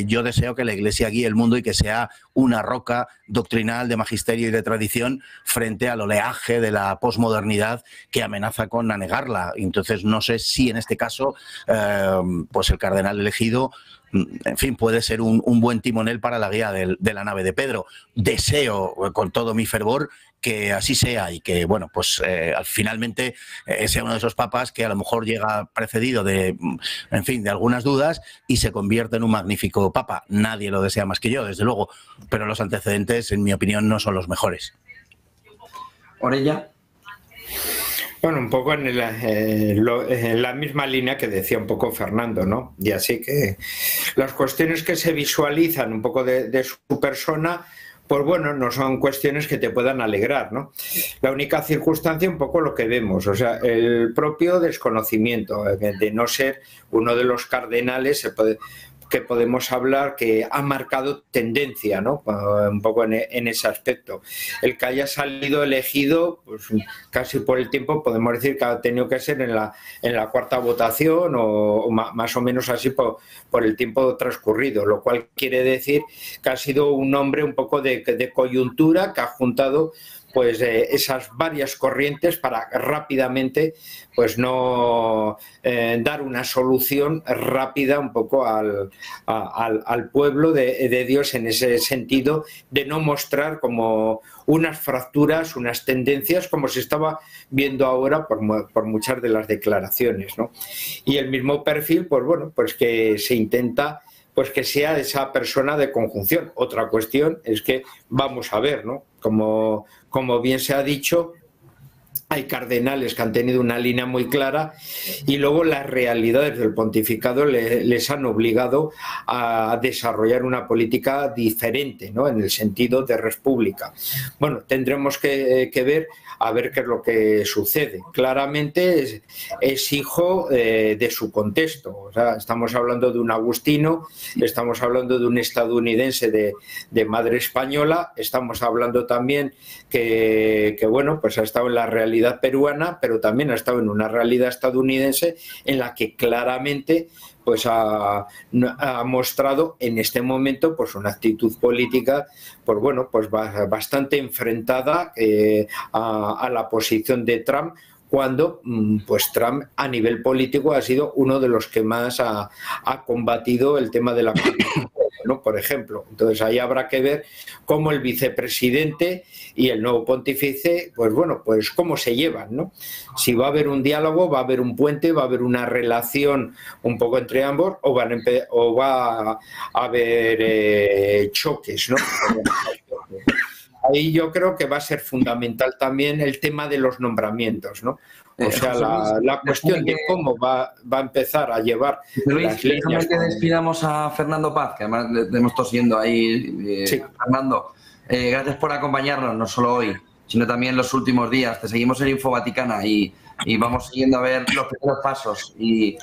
Speaker 8: Yo deseo que la Iglesia guíe el mundo y que sea una roca doctrinal de magisterio y de tradición frente al oleaje de la posmodernidad que amenaza con anegarla. Entonces, no sé si en este caso, pues el cardenal elegido, en fin, puede ser un buen timonel para la guía de la nave de Pedro. Deseo con todo mi fervor que así sea y que, bueno, pues finalmente sea uno de esos papas que a lo mejor llega precedido de, en fin, de algunas dudas y se convierte en un magnífico papa. Nadie lo desea más que yo, desde luego, pero los antecedentes, en mi opinión, no son los mejores.
Speaker 1: Orella.
Speaker 9: Bueno, un poco en la misma línea que decía un poco Fernando, ¿no? Y así que las cuestiones que se visualizan un poco de su persona, pues bueno, no son cuestiones que te puedan alegrar, ¿no? La única circunstancia, un poco lo que vemos, o sea, el propio desconocimiento de no ser uno de los cardenales, que podemos hablar que ha marcado tendencia, ¿no? Un poco en ese aspecto. El que haya salido elegido, pues casi por el tiempo, podemos decir que ha tenido que ser en la cuarta votación o más o menos así por el tiempo transcurrido, lo cual quiere decir que ha sido un hombre un poco de coyuntura que ha juntado pues esas varias corrientes para rápidamente pues no dar una solución rápida un poco al pueblo de Dios en ese sentido de no mostrar como unas fracturas, unas tendencias como se estaba viendo ahora por muchas de las declaraciones, ¿no? Y el mismo perfil, pues bueno, pues que se intenta pues que sea esa persona de conjunción. Otra cuestión es que vamos a ver, ¿no? Como bien se ha dicho, hay cardenales que han tenido una línea muy clara y luego las realidades del pontificado les han obligado a desarrollar una política diferente, ¿no? En el sentido de república. Bueno, tendremos que ver a ver qué es lo que sucede. Claramente es hijo de su contexto. O sea, estamos hablando de un agustino, estamos hablando de un estadounidense de madre española, estamos hablando también que bueno, pues ha estado en la realidad peruana, pero también ha estado en una realidad estadounidense en la que claramente pues ha mostrado en este momento pues una actitud política pues bueno, pues bastante enfrentada a la posición de Trump, cuando pues Trump a nivel político ha sido uno de los que más ha combatido el tema de la corrupción, ¿no? Por ejemplo. Entonces ahí habrá que ver cómo el vicepresidente y el nuevo pontífice, pues bueno, pues cómo se llevan, ¿no? Si va a haber un diálogo, va a haber un puente, va a haber una relación un poco entre ambos, o va a haber choques, ¿no? Ahí yo creo que va a ser fundamental también el tema de los nombramiento, ¿no? O sea, la cuestión de cómo va a empezar a llevar
Speaker 1: Luis,
Speaker 9: las líneas.
Speaker 1: déjame que despidamos a Fernando Paz, que además le hemos estado siguiendo ahí.
Speaker 9: Sí.
Speaker 1: Fernando, gracias por acompañarnos, no solo hoy, sino también los últimos días. Te seguimos en Info Vaticana y vamos siguiendo a ver los primeros pasos. Y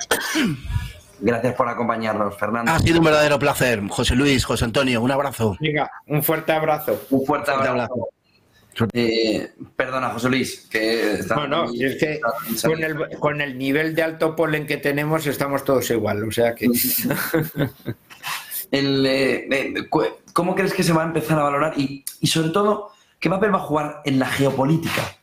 Speaker 1: gracias por acompañarnos, Fernando.
Speaker 8: Ha sido un verdadero placer, José Luis, José Antonio, un abrazo.
Speaker 9: Venga, un fuerte abrazo.
Speaker 1: Un fuerte abrazo. Perdona, José Luis, que
Speaker 9: no, es que con el nivel de alto polen que tenemos estamos todos igual, o sea que...
Speaker 1: ¿Cómo crees que se va a empezar a valorar? Y sobre todo, ¿qué papel va a jugar en la geopolítica?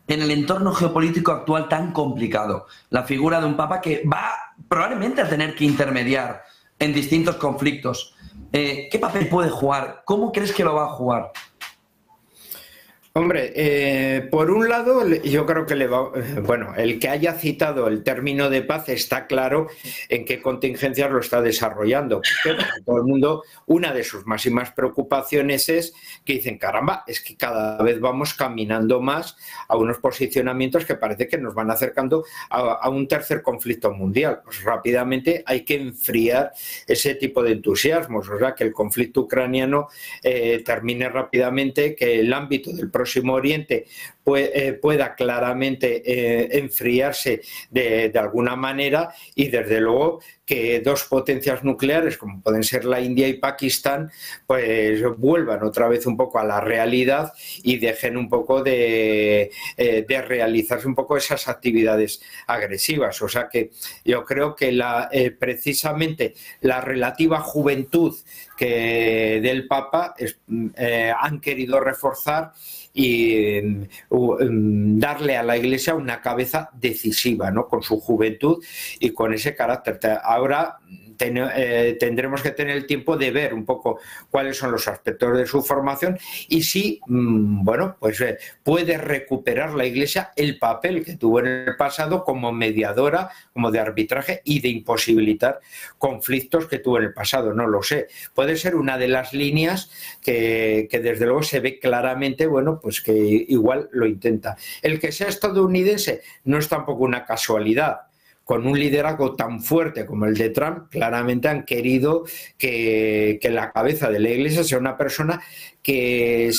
Speaker 1: En el entorno geopolítico actual tan complicado. La figura de un papa que va probablemente a tener que intermediar en distintos conflictos. ¿Qué papel puede jugar? ¿Cómo crees que lo va a jugar?
Speaker 9: Hombre, por un lado, yo creo que el que haya citado el término de paz está claro en qué contingencias lo está desarrollando. Porque todo el mundo, una de sus máximas preocupaciones es que dicen, caramba, es que cada vez vamos caminando más a unos posicionamientos que parece que nos van acercando a un tercer conflicto mundial. Pues rápidamente hay que enfriar ese tipo de entusiasmos, o sea, que el conflicto ucraniano termine rápidamente, que el ámbito del Próximo Oriente pueda claramente enfriarse de alguna manera, y desde luego que dos potencias nucleares como pueden ser la India y Pakistán pues vuelvan otra vez un poco a la realidad y dejen un poco de realizarse un poco esas actividades agresivas. O sea que yo creo que precisamente la relativa juventud del Papa han querido reforzar y darle a la Iglesia una cabeza decisiva, ¿no? Con su juventud y con ese carácter. Ahora tendremos que tener el tiempo de ver un poco cuáles son los aspectos de su formación y si, bueno, pues puede recuperar la Iglesia el papel que tuvo en el pasado como mediadora, como de arbitraje y de imposibilitar conflictos que tuvo en el pasado. No lo sé. Puede ser una de las líneas que desde luego se ve claramente, bueno, pues que igual lo intenta. El que sea estadounidense no es tampoco una casualidad. Con un liderazgo tan fuerte como el de Trump, claramente han querido que la cabeza de la Iglesia sea una persona que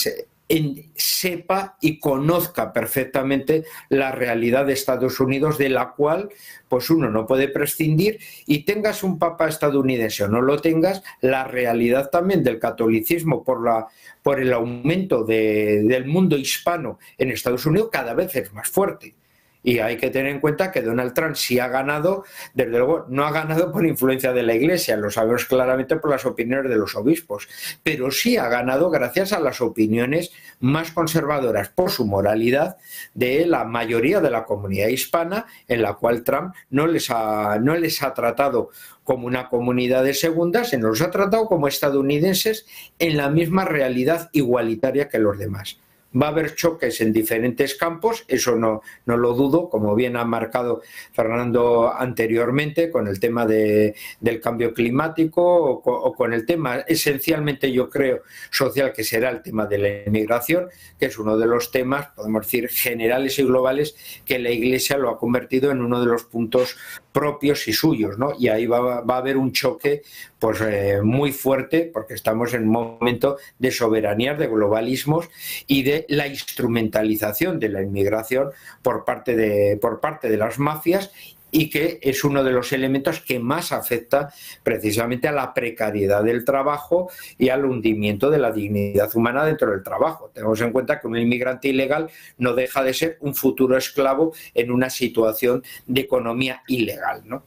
Speaker 9: sepa y conozca perfectamente la realidad de Estados Unidos, de la cual pues uno no puede prescindir, y tengas un papa estadounidense o no lo tengas, la realidad también del catolicismo por el aumento del mundo hispano en Estados Unidos cada vez es más fuerte. Y hay que tener en cuenta que Donald Trump sí ha ganado, desde luego no ha ganado por influencia de la Iglesia, lo sabemos claramente por las opiniones de los obispos, pero sí ha ganado gracias a las opiniones más conservadoras por su moralidad de la mayoría de la comunidad hispana, en la cual Trump no les ha tratado como una comunidad de segunda, sino los ha tratado como estadounidenses en la misma realidad igualitaria que los demás. Va a haber choques en diferentes campos, eso no lo dudo, como bien ha marcado Fernando anteriormente, con el tema del cambio climático o con el tema esencialmente, yo creo, social, que será el tema de la inmigración, que es uno de los temas, podemos decir, generales y globales, que la Iglesia lo ha convertido en uno de los puntos propios y suyos, ¿no? Y ahí va a haber un choque pues muy fuerte, porque estamos en un momento de soberanías, de globalismos y de la instrumentalización de la inmigración por parte de las mafias, y que es uno de los elementos que más afecta precisamente a la precariedad del trabajo y al hundimiento de la dignidad humana dentro del trabajo. Tenemos en cuenta que un inmigrante ilegal no deja de ser un futuro esclavo en una situación de economía ilegal, ¿no?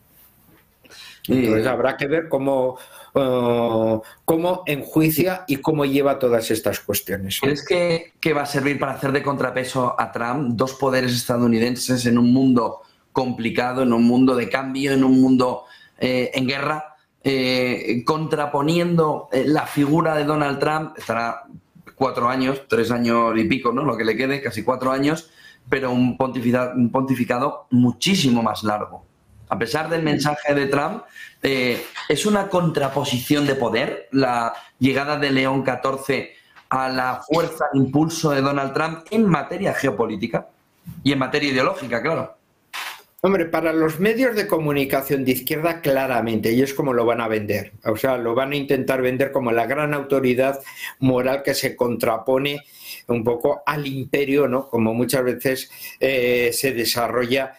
Speaker 9: Entonces habrá que ver cómo enjuicia y cómo lleva todas estas cuestiones.
Speaker 1: ¿Crees que va a servir para hacer de contrapeso a Trump, dos poderes estadounidenses en un mundo complicado, en un mundo de cambio, en un mundo en guerra, contraponiendo la figura de Donald Trump? Estará 4 años, 3 años y pico, ¿no? Lo que le quede, casi 4 años, pero un pontificado muchísimo más largo. A pesar del mensaje de Trump, ¿es una contraposición de poder la llegada de León XIV a la fuerza de impulso de Donald Trump en materia geopolítica y en materia ideológica, claro?
Speaker 9: Hombre, para los medios de comunicación de izquierda, claramente, y es como lo van a vender. O sea, lo van a intentar vender como la gran autoridad moral que se contrapone un poco al imperio, ¿no? Como muchas veces se desarrolla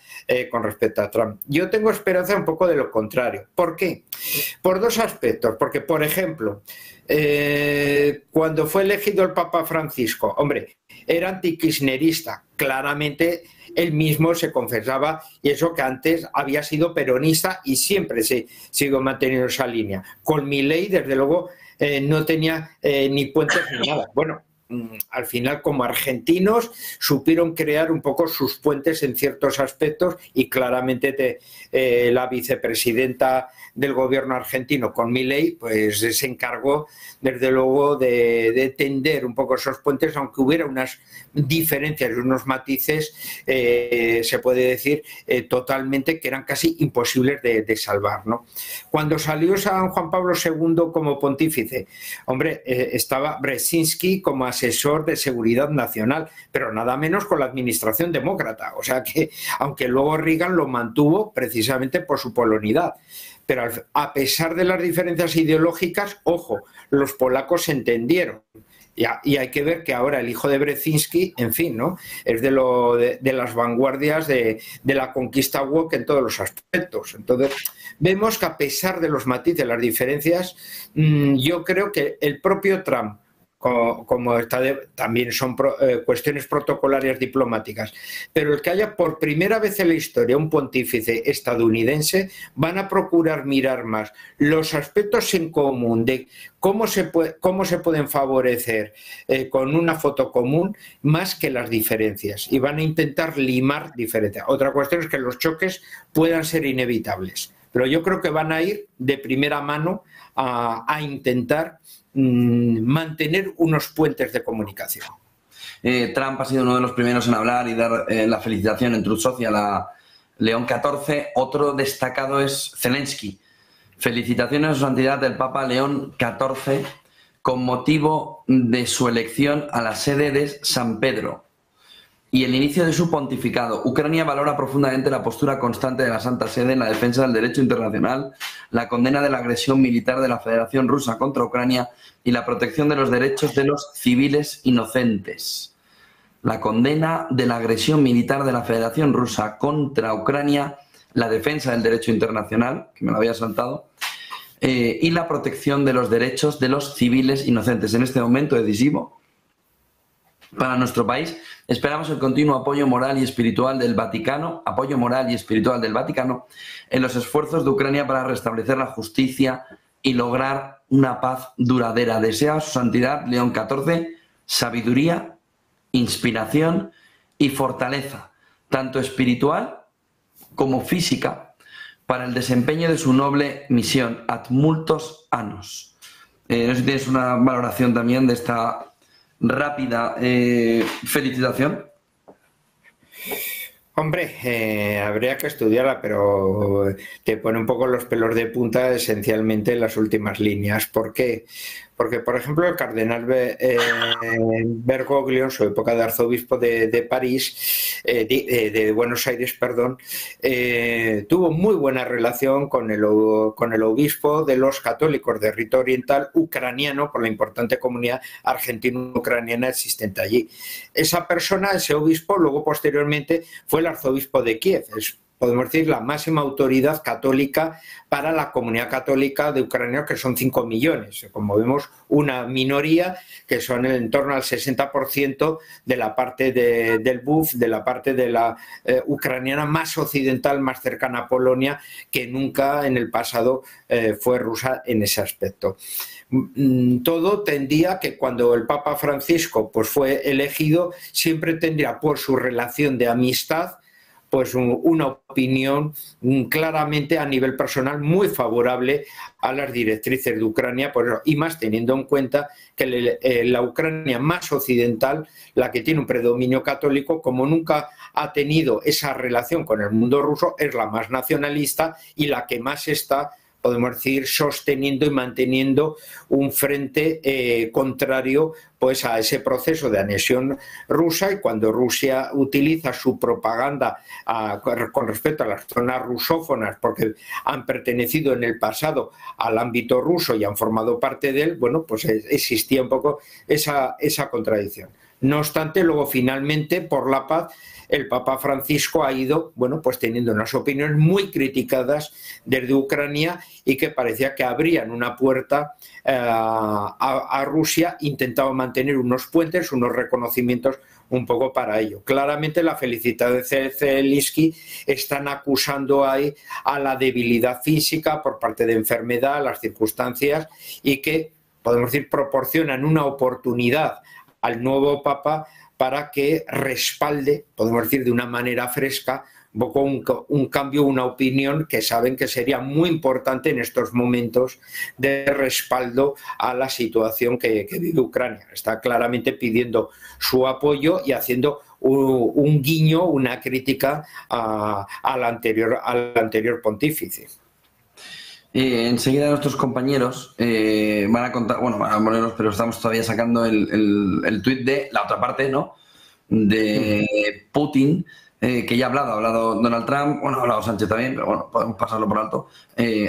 Speaker 9: con respecto a Trump. Yo tengo esperanza un poco de lo contrario. ¿Por qué? Por 2 aspectos. Porque, por ejemplo, cuando fue elegido el Papa Francisco, hombre, era antikirchnerista, claramente. Él mismo se confesaba, y eso que antes había sido peronista y siempre se siguió manteniendo esa línea. Con Milei, desde luego, no tenía ni puentes ni nada. Bueno, al final, como argentinos, supieron crear un poco sus puentes en ciertos aspectos, y claramente la vicepresidenta del gobierno argentino con Milei pues se encargó desde luego de tender un poco esos puentes, aunque hubiera unas diferencias y unos matices, se puede decir totalmente, que eran casi imposibles de salvar, ¿no? Cuando salió San Juan Pablo II como pontífice, hombre, estaba Brzezinski como asesor de seguridad nacional, pero nada menos con la administración demócrata, o sea que, aunque luego Reagan lo mantuvo precisamente por su polonidad. Pero a pesar de las diferencias ideológicas, ojo, los polacos se entendieron. Y hay que ver que ahora el hijo de Brzezinski, en fin, ¿no? Es de las vanguardias de la conquista woke en todos los aspectos. Entonces, vemos que a pesar de los matices, las diferencias, yo creo que el propio Trump, como también son cuestiones protocolarias diplomáticas, pero el que haya por primera vez en la historia un pontífice estadounidense, van a procurar mirar más los aspectos en común de cómo se pueden favorecer con una foto común, más que las diferencias, y van a intentar limar diferencias. Otra cuestión es que los choques puedan ser inevitables, pero yo creo que van a ir de primera mano a intentar mantener unos puentes de comunicación.
Speaker 1: Trump ha sido uno de los primeros en hablar y dar la felicitación en Truth Social a León XIV. Otro destacado es Zelensky. Felicitaciones a su santidad el Papa León XIV con motivo de su elección a la sede de San Pedro y el inicio de su pontificado. Ucrania valora profundamente la postura constante de la Santa Sede en la defensa del derecho internacional, la condena de la agresión militar de la Federación Rusa contra Ucrania y la protección de los derechos de los civiles inocentes. La condena de la agresión militar de la Federación Rusa contra Ucrania, la defensa del derecho internacional, que me lo había saltado, y la protección de los derechos de los civiles inocentes. En este momento decisivo para nuestro país, esperamos el continuo apoyo moral y espiritual del Vaticano, en los esfuerzos de Ucrania para restablecer la justicia y lograr una paz duradera. Desea a su santidad León XIV sabiduría, inspiración y fortaleza, tanto espiritual como física, para el desempeño de su noble misión, ad multos annos. No sé si tienes una valoración también de esta rápida felicitación?
Speaker 9: Hombre, habría que estudiarla, pero te pone un poco los pelos de punta esencialmente en las últimas líneas. ¿Por qué? Porque, por ejemplo, el cardenal Bergoglio, en su época de arzobispo de París, de Buenos Aires, perdón, tuvo muy buena relación con el obispo de los católicos de rito oriental ucraniano, por la importante comunidad argentino-ucraniana existente allí. Esa persona, ese obispo, luego posteriormente fue el arzobispo de Kiev. Podemos decir, la máxima autoridad católica para la comunidad católica de Ucrania, que son 5 millones. Como vemos, una minoría que son en torno al 60% de la parte del BUF, de la parte de la ucraniana más occidental, más cercana a Polonia, que nunca en el pasado fue rusa en ese aspecto. Todo tendía que cuando el Papa Francisco pues, fue elegido, siempre tendría por su relación de amistad pues una opinión claramente a nivel personal muy favorable a las directrices de Ucrania, y más teniendo en cuenta que la Ucrania más occidental, la que tiene un predominio católico, como nunca ha tenido esa relación con el mundo ruso, es la más nacionalista y la que más está, podemos decir, sosteniendo y manteniendo un frente contrario pues a ese proceso de anexión rusa, y cuando Rusia utiliza su propaganda con respecto a las zonas rusófonas, porque han pertenecido en el pasado al ámbito ruso y han formado parte de él, bueno, pues existía un poco esa contradicción. No obstante, luego finalmente, por la paz, el Papa Francisco ha ido, bueno, pues teniendo unas opiniones muy criticadas desde Ucrania y que parecía que abrían una puerta a Rusia, intentaba mantener unos puentes, unos reconocimientos un poco para ello. Claramente la felicidad de Zelensky están acusando ahí a la debilidad física por parte de enfermedad, las circunstancias, y que, podemos decir, proporcionan una oportunidad al nuevo Papa para que respalde, podemos decir de una manera fresca, un cambio, una opinión que saben que sería muy importante en estos momentos de respaldo a la situación que vive Ucrania. Está claramente pidiendo su apoyo y haciendo un guiño, una crítica al anterior pontífice.
Speaker 1: Enseguida nuestros compañeros van a contar, bueno, van a ponernos, pero estamos todavía sacando el tuit de la otra parte, ¿no? De Putin, que ya ha hablado Donald Trump, bueno, ha hablado Sánchez también, pero bueno, podemos pasarlo por alto.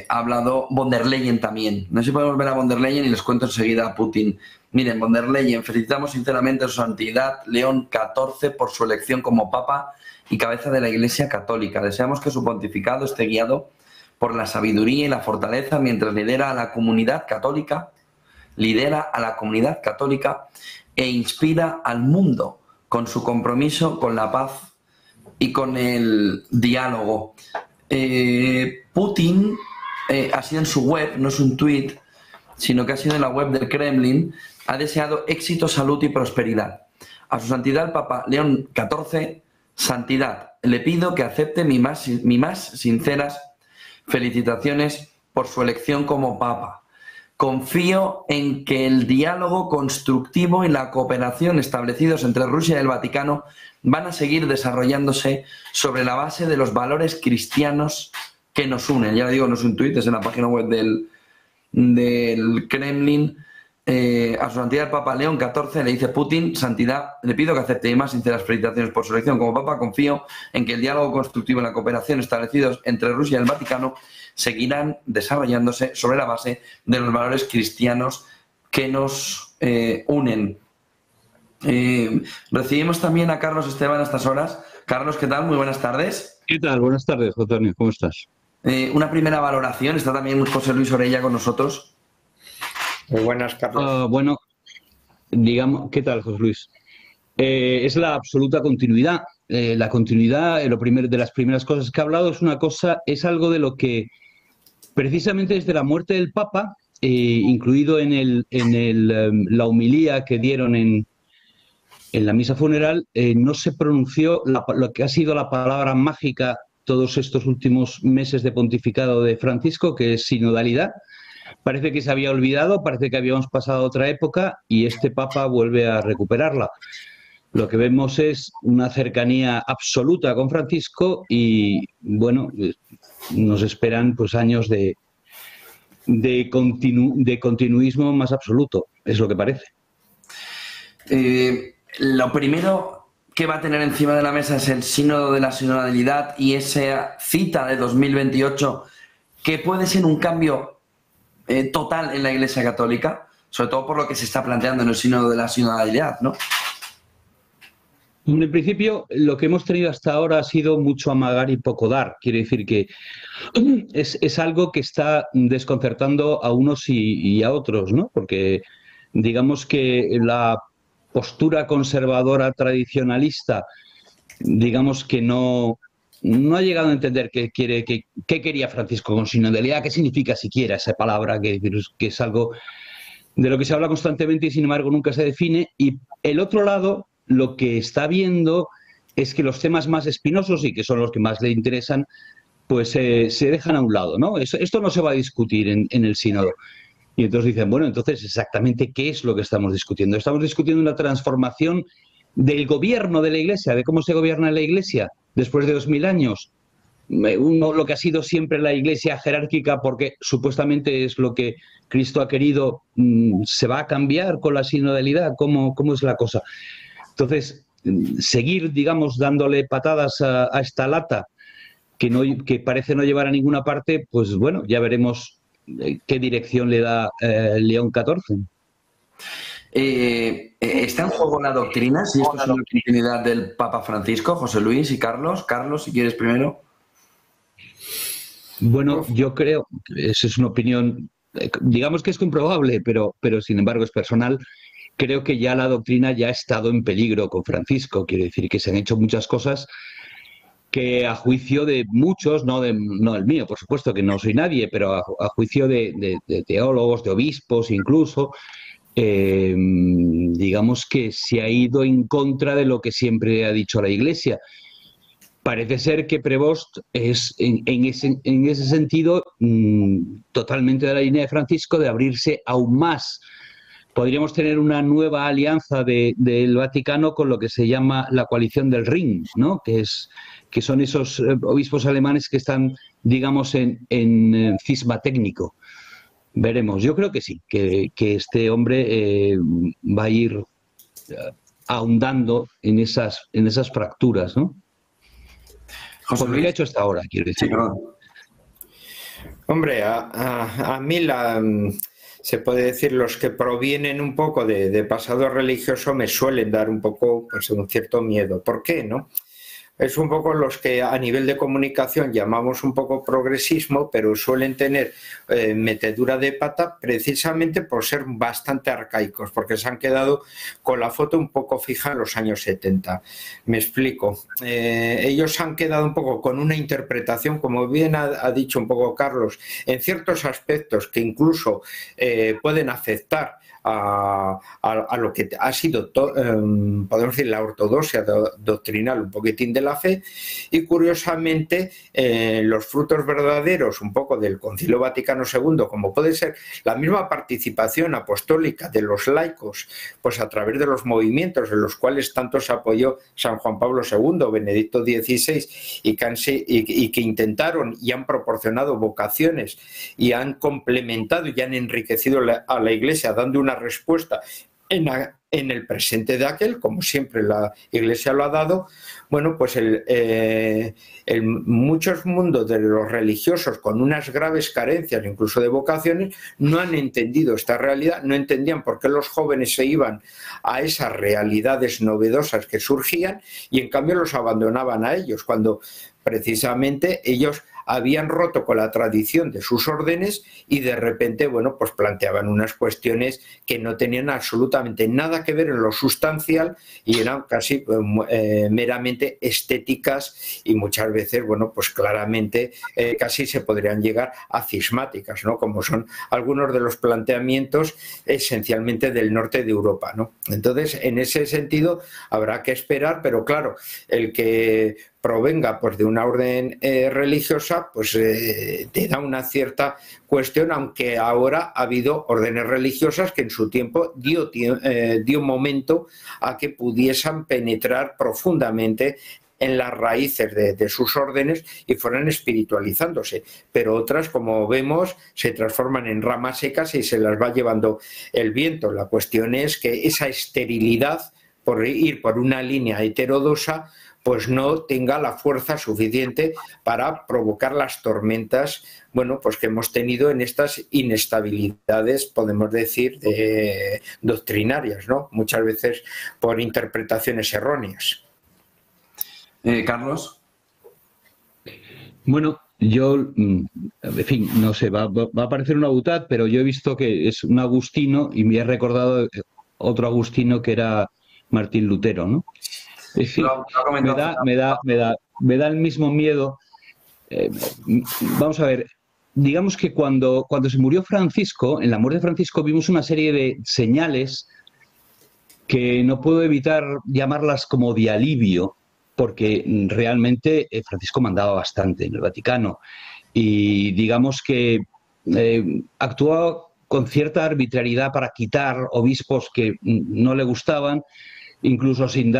Speaker 1: Ha hablado von der Leyen también. No sé si podemos ver a von der Leyen y les cuento enseguida a Putin. Miren, von der Leyen, felicitamos sinceramente a su santidad León XIV por su elección como Papa y cabeza de la Iglesia Católica. Deseamos que su pontificado esté guiado por la sabiduría y la fortaleza mientras lidera a la comunidad católica e inspira al mundo con su compromiso con la paz y con el diálogo. Putin ha sido en su web, no es un tuit, sino que ha sido en la web del Kremlin, ha deseado éxito, salud y prosperidad. A su santidad el Papa León XIV, santidad, le pido que acepte mi más sinceras felicitaciones por su elección como Papa. Confío en que el diálogo constructivo y la cooperación establecidos entre Rusia y el Vaticano van a seguir desarrollándose sobre la base de los valores cristianos que nos unen. Ya le digo, no es un tuit, es en la página web del Kremlin. A su santidad el Papa León XIV le dice Putin, santidad, le pido que acepte mis más sinceras felicitaciones por su elección como Papa. Confío en que el diálogo constructivo y la cooperación establecidos entre Rusia y el Vaticano seguirán desarrollándose sobre la base de los valores cristianos que nos unen. Recibimos también a Carlos Esteban a estas horas. Carlos, ¿qué tal? Muy buenas tardes.
Speaker 10: ¿Qué tal? Buenas tardes, José Antonio. ¿Cómo estás?
Speaker 1: Una primera valoración. Está también José Luis Orella con nosotros.
Speaker 9: Muy buenas, Carlos.
Speaker 10: Bueno, digamos, ¿qué tal, José Luis? Es la absoluta continuidad. La continuidad, de las primeras cosas que ha hablado, es algo de lo que precisamente desde la muerte del Papa, incluido en la homilía que dieron en la misa funeral, no se pronunció lo que ha sido la palabra mágica todos estos últimos meses de pontificado de Francisco, que es sinodalidad. parece que se había olvidado, parece que habíamos pasado a otra época y este Papa vuelve a recuperarla. Lo que vemos es una cercanía absoluta con Francisco y, bueno, nos esperan pues años de continuismo más absoluto, es lo que parece.
Speaker 1: Lo primero que va a tener encima de la mesa es el sínodo de la sinodalidad y esa cita de 2028 que puede ser un cambio total en la Iglesia Católica, sobre todo por lo que se está planteando en el sínodo de la sinodalidad, ¿no?
Speaker 10: En principio, lo que hemos tenido hasta ahora ha sido mucho amagar y poco dar. Quiere decir que es algo que está desconcertando a unos y a otros, ¿no? Porque digamos que la postura conservadora tradicionalista, digamos que no ha llegado a entender qué quería Francisco con sinodalidad, qué significa siquiera esa palabra, que es algo de lo que se habla constantemente y sin embargo nunca se define. Y el otro lado, lo que está viendo es que los temas más espinosos y que son los que más le interesan, pues se dejan a un lado, ¿no? Esto no se va a discutir en el sínodo. Y entonces dicen, bueno, entonces exactamente qué es lo que estamos discutiendo. Estamos discutiendo una transformación del gobierno de la Iglesia, de cómo se gobierna la Iglesia después de 2000 años. Lo que ha sido siempre la Iglesia jerárquica, porque supuestamente es lo que Cristo ha querido, se va a cambiar con la sinodalidad. ¿Cómo es la cosa? Entonces, seguir, digamos, dándole patadas a esta lata que parece no llevar a ninguna parte, pues bueno, ya veremos qué dirección le da León XIV.
Speaker 1: ¿Está en juego la doctrina? Si esto es una continuidad del Papa Francisco, José Luis y Carlos. Carlos, si quieres primero.
Speaker 10: Bueno, yo creo, esa es una opinión, digamos que es comprobable, pero sin embargo es personal. Creo que ya la doctrina ya ha estado en peligro con Francisco. Quiere decir que se han hecho muchas cosas que a juicio de muchos, no el mío, por supuesto que no soy nadie, pero a juicio de teólogos, de obispos incluso, digamos que se ha ido en contra de lo que siempre ha dicho la Iglesia. Parece ser que Prevost es en ese sentido totalmente de la línea de Francisco, de abrirse aún más. Podríamos tener una nueva alianza del Vaticano con lo que se llama la coalición del Rin, ¿no? Que son esos obispos alemanes que están, digamos, en cisma técnico. Veremos. Yo creo que sí, que este hombre va a ir ahondando en esas fracturas, ¿no? Por lo que ha hecho hasta ahora, quiero decir.
Speaker 9: Hombre, a mí se puede decir, los que provienen un poco de pasado religioso me suelen dar un poco, pues, un cierto miedo. ¿Por qué, no? Es un poco los que a nivel de comunicación llamamos un poco progresismo, pero suelen tener metedura de pata precisamente por ser bastante arcaicos, porque se han quedado con la foto un poco fija en los años 70. Me explico. Ellos han quedado un poco con una interpretación, como bien ha dicho un poco Carlos, en ciertos aspectos que incluso pueden afectar a lo que ha sido, podemos decir, la ortodoxia doctrinal un poquitín de la fe, y curiosamente los frutos verdaderos un poco del Concilio Vaticano II, como puede ser la misma participación apostólica de los laicos, pues a través de los movimientos en los cuales tanto se apoyó San Juan Pablo II, Benedicto XVI, y que intentaron y han proporcionado vocaciones y han complementado y han enriquecido a la Iglesia, dando una respuesta en el presente de aquel, como siempre la Iglesia lo ha dado. Bueno, pues muchos mundos de los religiosos con unas graves carencias, incluso de vocaciones, no han entendido esta realidad, no entendían por qué los jóvenes se iban a esas realidades novedosas que surgían y en cambio los abandonaban a ellos, cuando precisamente ellos habían roto con la tradición de sus órdenes y de repente, bueno, pues planteaban unas cuestiones que no tenían absolutamente nada que ver en lo sustancial y eran casi meramente estéticas y muchas veces, bueno, pues claramente casi se podrían llegar a cismáticas, ¿no? Como son algunos de los planteamientos esencialmente del norte de Europa, ¿no? Entonces, en ese sentido habrá que esperar, pero claro, el que provenga pues de una orden religiosa, pues te da una cierta cuestión, aunque ahora ha habido órdenes religiosas que en su tiempo dio momento a que pudiesen penetrar profundamente en las raíces de sus órdenes y fueran espiritualizándose, pero otras, como vemos, se transforman en ramas secas y se las va llevando el viento. La cuestión es que esa esterilidad, por ir por una línea heterodoxa, pues no tenga la fuerza suficiente para provocar las tormentas, bueno, pues que hemos tenido en estas inestabilidades, podemos decir, doctrinarias, ¿no? Muchas veces por interpretaciones erróneas.
Speaker 1: Carlos.
Speaker 10: Bueno, yo, en fin, no sé, va a parecer una butad, pero yo he visto que es un agustino y me he recordado otro agustino que era Martín Lutero, ¿no? En fin, me da el mismo miedo. Vamos a ver, digamos que cuando se murió Francisco, en la muerte de Francisco vimos una serie de señales que no puedo evitar llamarlas como de alivio, porque realmente Francisco mandaba bastante en el Vaticano y digamos que actuaba con cierta arbitrariedad para quitar obispos que no le gustaban, incluso sin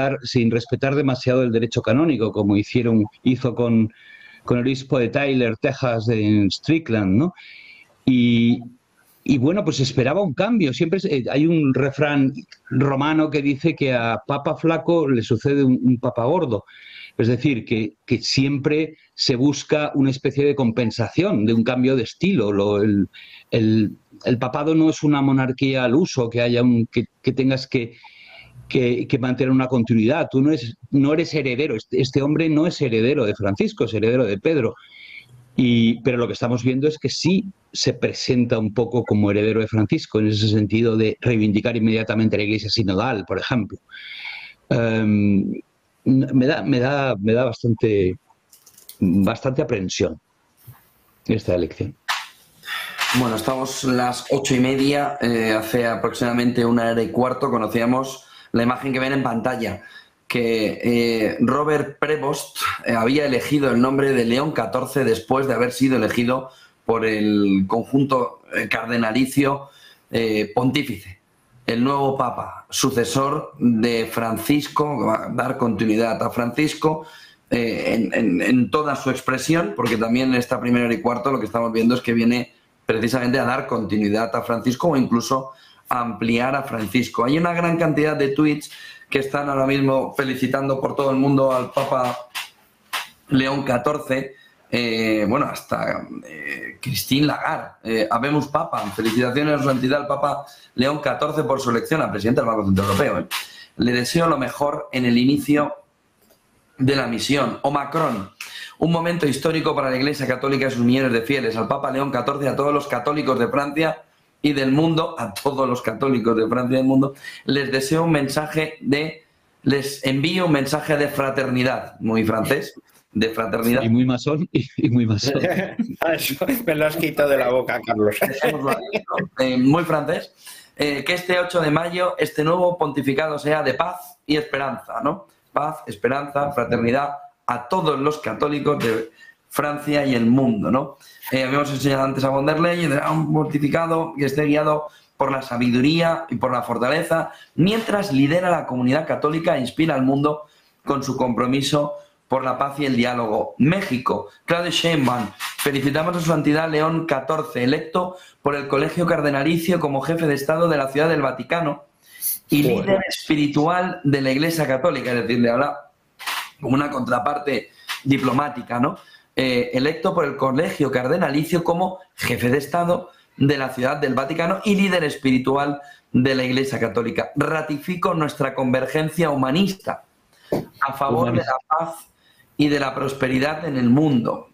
Speaker 10: respetar demasiado el derecho canónico, como hizo con el obispo de Tyler, Texas, en Strickland, ¿no? Y bueno, pues esperaba un cambio. Siempre hay un refrán romano que dice que a papa flaco le sucede un papa gordo. Es decir, que siempre se busca una especie de compensación, de un cambio de estilo. El papado no es una monarquía al uso, que haya que tengas que mantener una continuidad. Tú no eres heredero. Este hombre no es heredero de Francisco, es heredero de Pedro. Pero lo que estamos viendo es que sí se presenta un poco como heredero de Francisco, en ese sentido de reivindicar inmediatamente la Iglesia sinodal, por ejemplo. Me da bastante aprensión esta elección.
Speaker 1: Bueno, estamos las 8:30. Hace aproximadamente 1:15 conocíamos la imagen que ven en pantalla, que Robert Prevost había elegido el nombre de León XIV después de haber sido elegido por el conjunto cardenalicio pontífice, el nuevo papa, sucesor de Francisco, va a dar continuidad a Francisco en toda su expresión, porque también en esta 1:15 lo que estamos viendo es que viene precisamente a dar continuidad a Francisco o incluso a ampliar a Francisco. Hay una gran cantidad de tweets que están ahora mismo felicitando por todo el mundo al Papa León XIV, bueno, hasta Christine Lagarde, Habemus Papam, felicitaciones a su santidad al Papa León XIV por su elección a presidente del Banco Central Europeo. Le deseo lo mejor en el inicio de la misión. O Macron, un momento histórico para la Iglesia Católica y sus millones de fieles, al Papa León XIV y a todos los católicos de Francia y del mundo, a todos los católicos de Francia y del mundo, les deseo un mensaje les envío un mensaje de fraternidad, muy francés, de fraternidad.
Speaker 10: Y muy masón, y muy masón.
Speaker 9: Me lo has quitado de la boca, Carlos.
Speaker 1: Muy francés. Que este 8 de mayo, este nuevo pontificado sea de paz y esperanza, ¿no? Paz, esperanza, fraternidad a todos los católicos de Francia y el mundo, ¿no? Habíamos enseñado antes a von der Leyen, era un pontificado que esté guiado por la sabiduría y por la fortaleza, mientras lidera la comunidad católica e inspira al mundo con su compromiso por la paz y el diálogo. México, Claudia Sheinbaum, felicitamos a su santidad León XIV, electo por el Colegio Cardenalicio como jefe de Estado de la Ciudad del Vaticano y líder espiritual de la Iglesia Católica, es decir, le habla como una contraparte diplomática, ¿no? Electo por el Colegio Cardenalicio como jefe de Estado de la Ciudad del Vaticano y líder espiritual de la Iglesia Católica. Ratifico nuestra convergencia humanista a favor de la paz y de la prosperidad en el mundo.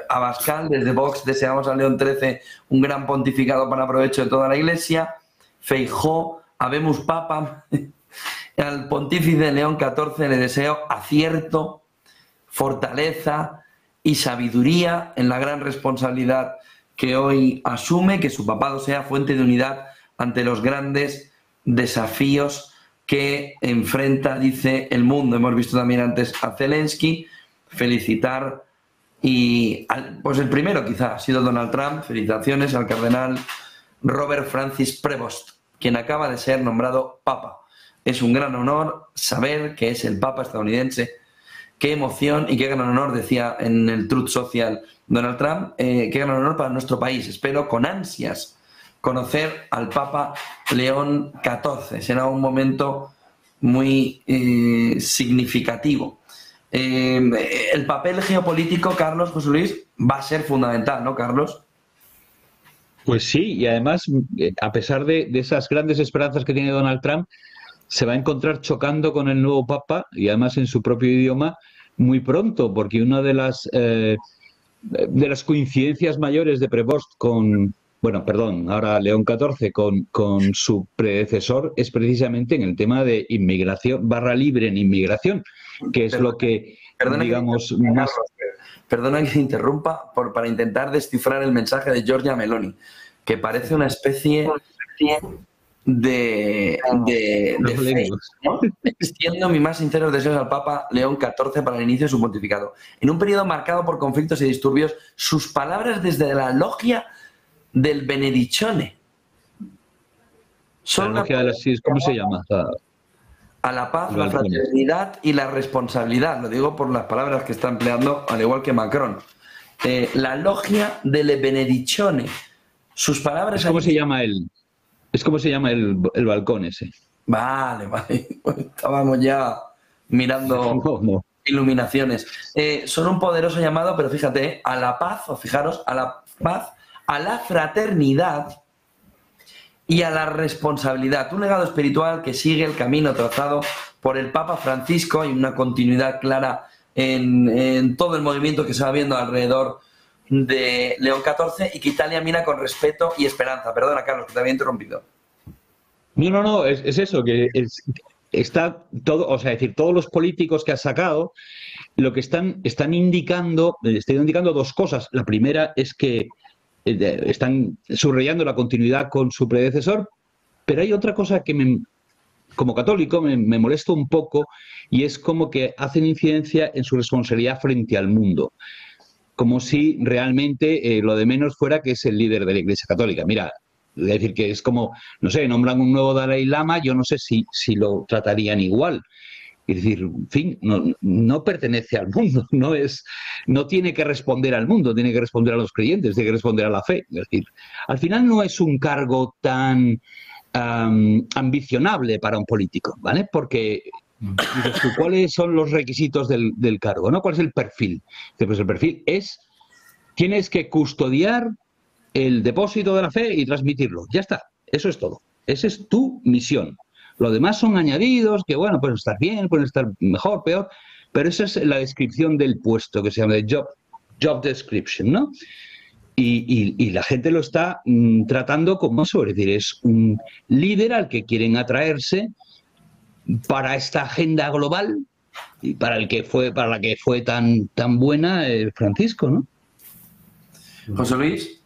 Speaker 1: Abascal, desde Vox deseamos a León XIII un gran pontificado para provecho de toda la Iglesia. Feijóo, Habemus Papam. Al pontífice León XIV le deseo acierto, fortaleza y sabiduría en la gran responsabilidad que hoy asume, que su papado sea fuente de unidad ante los grandes desafíos que enfrenta, dice, el mundo. Hemos visto también antes a Zelensky. Felicitar y pues el primero quizá ha sido Donald Trump. Felicitaciones al cardenal Robert Francis Prevost, quien acaba de ser nombrado Papa. Es un gran honor saber que es el Papa estadounidense. Qué emoción y qué gran honor, decía en el Truth Social Donald Trump, qué gran honor para nuestro país. Espero con ansias conocer al Papa León XIV. Será un momento muy significativo. El papel geopolítico, Carlos, José Luis, va a ser fundamental, ¿no, Carlos?
Speaker 10: Pues sí, y además, a pesar de esas grandes esperanzas que tiene Donald Trump, se va a encontrar chocando con el nuevo Papa, y además en su propio idioma, muy pronto, porque una de las coincidencias mayores de Prevost con, bueno, perdón, ahora León XIV con su predecesor es precisamente en el tema de inmigración, barra libre en inmigración, que es lo que, digamos, más...
Speaker 1: Perdona que te interrumpa para intentar descifrar el mensaje de Giorgia Meloni, que parece una especie de fe, ¿no? Extiendo mis más sinceros deseos al Papa León XIV para el inicio de su pontificado. En un periodo marcado por conflictos y disturbios, sus palabras desde la logia del Benediccione son
Speaker 10: la logia de las, ¿cómo se llama?
Speaker 1: A la paz, la fraternidad y la responsabilidad. Lo digo por las palabras que está empleando, al igual que Macron. La logia del Benediccione. Sus palabras...
Speaker 10: ¿Es cómo se llama el balcón ese?
Speaker 1: Vale. Estábamos ya mirando iluminaciones. Son un poderoso llamado, pero fíjate, a la paz, o fijaros, a la paz, a la fraternidad y a la responsabilidad. Un legado espiritual que sigue el camino trazado por el Papa Francisco y una continuidad clara en todo el movimiento que se va viendo alrededor de León XIV y que Italia mira con respeto y esperanza. Perdona, Carlos, que te había interrumpido.
Speaker 10: No, es eso, que está todo, o sea, es decir, todos los políticos que ha sacado, lo que están indicando dos cosas. La primera es que están subrayando la continuidad con su predecesor, pero hay otra cosa que como católico me molesta un poco, y es como que hacen incidencia en su responsabilidad frente al mundo, como si realmente lo de menos fuera que es el líder de la Iglesia Católica. Mira, es decir, que es como, no sé, nombran un nuevo Dalai Lama, yo no sé si lo tratarían igual. Es decir, en fin, no pertenece al mundo, no tiene que responder al mundo, tiene que responder a los creyentes, tiene que responder a la fe. Es decir, al final no es un cargo tan ambicionable para un político, ¿vale? Porque, dices tú, ¿cuáles son los requisitos del cargo, ¿no? ¿Cuál es el perfil? Pues el perfil es, tienes que custodiar el depósito de la fe y transmitirlo. Ya está, eso es todo. Esa es tu misión. Lo demás son añadidos, que bueno, pueden estar bien, pueden estar mejor, peor, pero esa es la descripción del puesto, que se llama de job description, ¿no? Y la gente lo está tratando como eso, es decir, es un líder al que quieren atraerse para esta agenda global y para la que fue tan buena Francisco, ¿no?
Speaker 1: José Luis.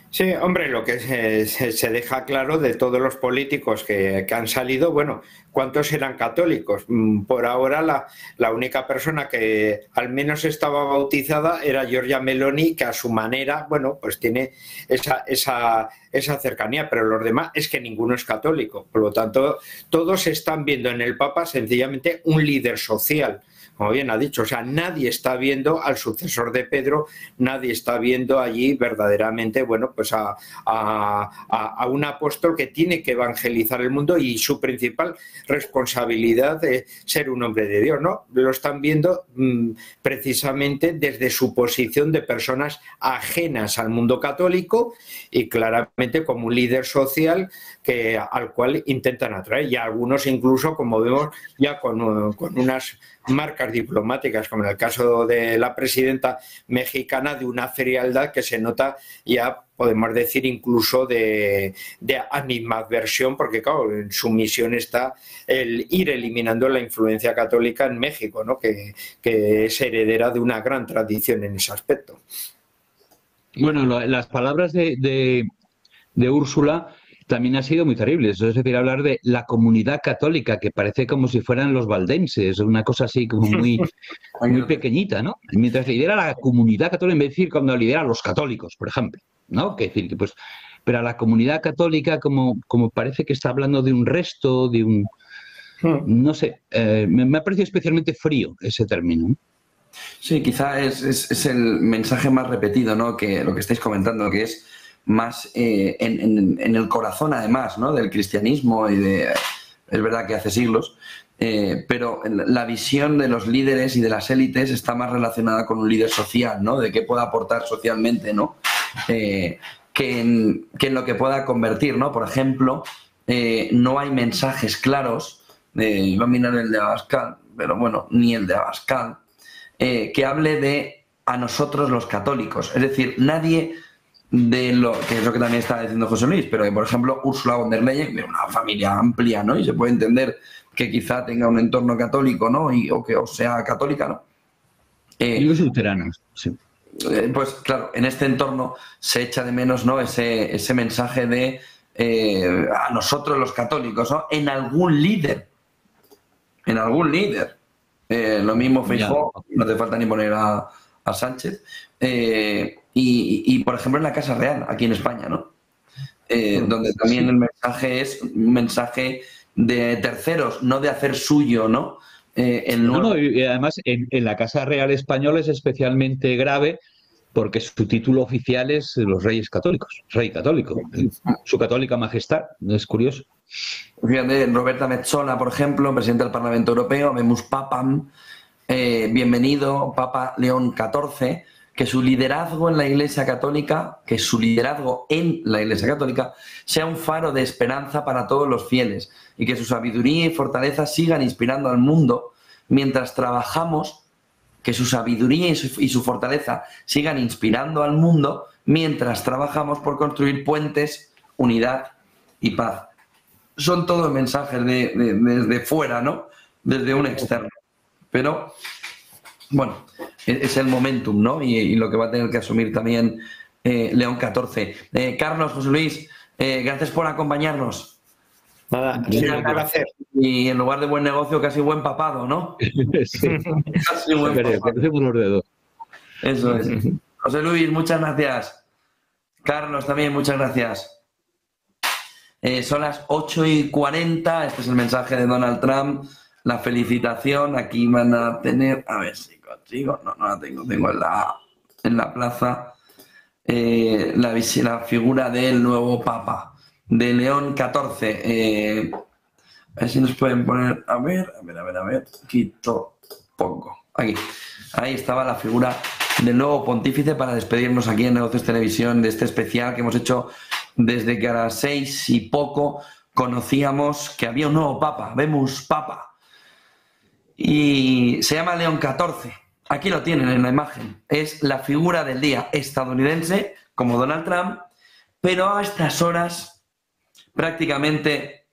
Speaker 9: Sí, hombre, lo que se deja claro de todos los políticos que han salido, bueno, ¿cuántos eran católicos? Por ahora la única persona que al menos estaba bautizada era Giorgia Meloni, que a su manera, bueno, pues tiene esa cercanía, pero los demás es que ninguno es católico. Por lo tanto, todos están viendo en el Papa sencillamente un líder social, como bien ha dicho. O sea, nadie está viendo al sucesor de Pedro, nadie está viendo allí verdaderamente, bueno, pues a un apóstol que tiene que evangelizar el mundo, y su principal responsabilidad de ser un hombre de Dios, ¿no? Lo están viendo precisamente desde su posición de personas ajenas al mundo católico y claramente como un líder social al cual intentan atraer, y algunos incluso, como vemos, ya con unas marcas diplomáticas, como en el caso de la presidenta mexicana, de una frialdad que se nota ya, podemos decir, incluso de animadversión, porque claro, en su misión está el ir eliminando la influencia católica en México, ¿no? que es heredera de una gran tradición en ese aspecto.
Speaker 10: Bueno, las palabras de Úrsula también ha sido muy terrible. Eso es decir, hablar de la comunidad católica, que parece como si fueran los valdenses, una cosa así como muy, muy pequeñita, ¿no? Mientras lidera la comunidad católica, en vez de decir cuando lidera a los católicos, por ejemplo, ¿no? Que decir, pues, pero a la comunidad católica como parece que está hablando de un resto, de un... No sé, me ha parecido especialmente frío ese término, ¿no?
Speaker 1: Sí, quizá es el mensaje más repetido, ¿no? Que lo que estáis comentando, que es más en el corazón, además, ¿no? Del cristianismo y de... Es verdad que hace siglos, pero la visión de los líderes y de las élites está más relacionada con un líder social, ¿no? De qué pueda aportar socialmente, ¿no? Que en lo que pueda convertir, ¿no? Por ejemplo, no hay mensajes claros, iba a mirar el de Abascal, pero bueno, ni el de Abascal, que hable de a nosotros los católicos. Es decir, nadie de lo que es lo que también estaba diciendo José Luis, pero que, por ejemplo, Ursula von der Leyen, de una familia amplia, ¿no? Y se puede entender que quizá tenga un entorno católico, ¿no? O sea católica, ¿no?
Speaker 10: Y los luteranos, sí.
Speaker 1: Pues claro, en este entorno se echa de menos, ¿no? Ese mensaje de a nosotros los católicos, ¿no? En algún líder. Lo mismo Feijóo, no hace falta ni poner a Sánchez. Y, por ejemplo, en la Casa Real, aquí en España, ¿no? Donde también el mensaje es un mensaje de terceros, no de hacer suyo, ¿no?
Speaker 10: Y además en la Casa Real Española es especialmente grave porque su título oficial es los Reyes Católicos, Rey Católico, su Católica Majestad, es curioso.
Speaker 1: Fíjate, Roberta Metsola, por ejemplo, presidente del Parlamento Europeo, vemos Papam, bienvenido, Papa León XIV, que su liderazgo en la Iglesia Católica, sea un faro de esperanza para todos los fieles y que su sabiduría y fortaleza sigan inspirando al mundo mientras trabajamos, que su sabiduría y su fortaleza sigan inspirando al mundo mientras trabajamos por construir puentes, unidad y paz. Son todos mensajes desde fuera, ¿no? Desde un externo. Pero, bueno, es el momentum, ¿no? Y lo que va a tener que asumir también León XIV. Carlos, José Luis, gracias por acompañarnos.
Speaker 9: Nada, un placer.
Speaker 1: Y en lugar de buen negocio, casi buen papado, ¿no?
Speaker 10: Sí.
Speaker 1: Casi buen papado. Eso es. José Luis, muchas gracias. Carlos, también, muchas gracias. Son las 8:40. Este es el mensaje de Donald Trump. La felicitación. Aquí van a tener... A ver si consigo. No la tengo. Tengo en la plaza la figura del nuevo Papa, de León XIV. A ver si nos pueden poner... A ver. Quito poco. Aquí. Ahí estaba la figura del nuevo pontífice para despedirnos aquí en Negocios Televisión de este especial que hemos hecho desde que a las 6 y poco conocíamos que había un nuevo Papa. Vemos Papa. Y se llama León XIV. Aquí lo tienen en la imagen. Es la figura del día estadounidense, como Donald Trump, pero a estas horas, prácticamente,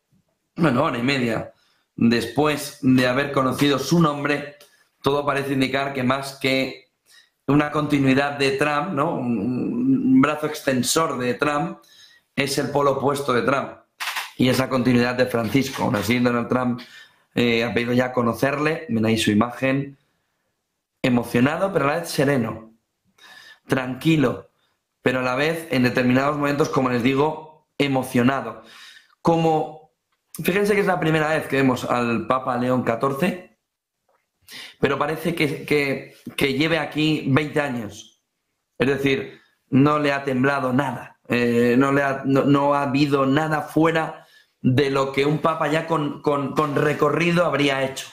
Speaker 1: hora y media después de haber conocido su nombre, todo parece indicar que más que una continuidad de Trump, ¿no? Un brazo extensor de Trump, es el polo opuesto de Trump. Y esa continuidad de Francisco. Aún así, Donald Trump ha pedido ya conocerle. Ven ahí su imagen. Emocionado, pero a la vez sereno. Tranquilo, pero a la vez, en determinados momentos, como les digo, emocionado. Fíjense que es la primera vez que vemos al Papa León XIV, pero parece que lleve aquí 20 años. Es decir, no le ha temblado nada. No ha habido nada fuera de lo que un Papa ya con recorrido habría hecho.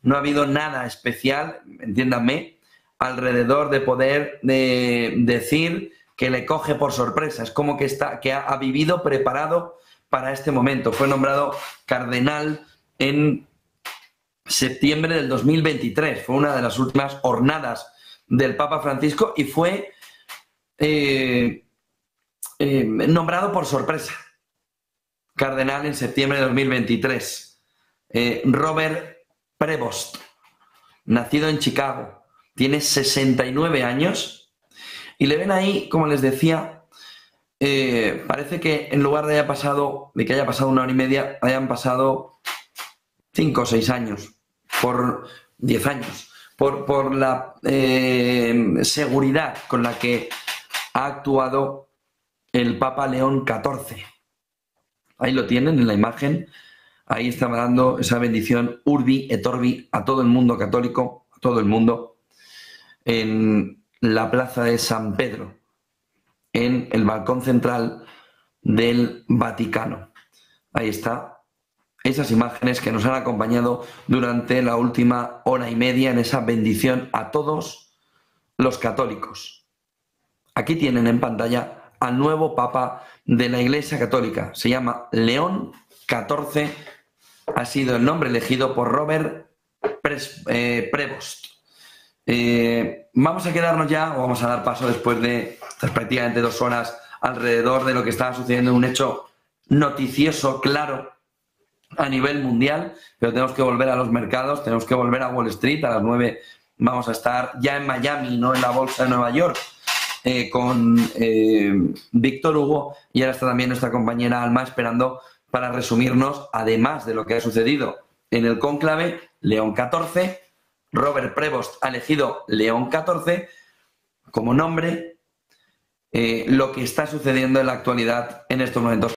Speaker 1: No ha habido nada especial, entiéndanme, alrededor de poder decir que le coge por sorpresa. Es como que ha vivido preparado para este momento. Fue nombrado cardenal en septiembre del 2023. Fue una de las últimas hornadas del Papa Francisco y fue nombrado por sorpresa. Cardenal en septiembre de 2023. Robert Prevost, nacido en Chicago, tiene 69 años y le ven ahí, como les decía, parece que en lugar de que haya pasado 1 hora y media, hayan pasado 5 o 6 años, por 10 años, por la seguridad con la que ha actuado el Papa León XIV. Ahí lo tienen en la imagen, ahí está dando esa bendición Urbi et Orbi a todo el mundo católico, a todo el mundo, en la plaza de San Pedro, en el balcón central del Vaticano. Ahí está, esas imágenes que nos han acompañado durante la última hora y media en esa bendición a todos los católicos. Aquí tienen en pantalla al nuevo Papa de la Iglesia Católica. Se llama León XIV, ha sido el nombre elegido por Robert Prevost. Vamos a quedarnos ya, o vamos a dar paso después de prácticamente 2 horas alrededor de lo que estaba sucediendo, un hecho noticioso, claro, a nivel mundial, pero tenemos que volver a los mercados, tenemos que volver a Wall Street. A las 9 vamos a estar ya en Miami, no en la Bolsa de Nueva York, con Víctor Hugo, y ahora está también nuestra compañera Alma esperando para resumirnos, además de lo que ha sucedido en el cónclave, León XIV, Robert Prevost ha elegido León XIV como nombre, lo que está sucediendo en la actualidad en estos momentos.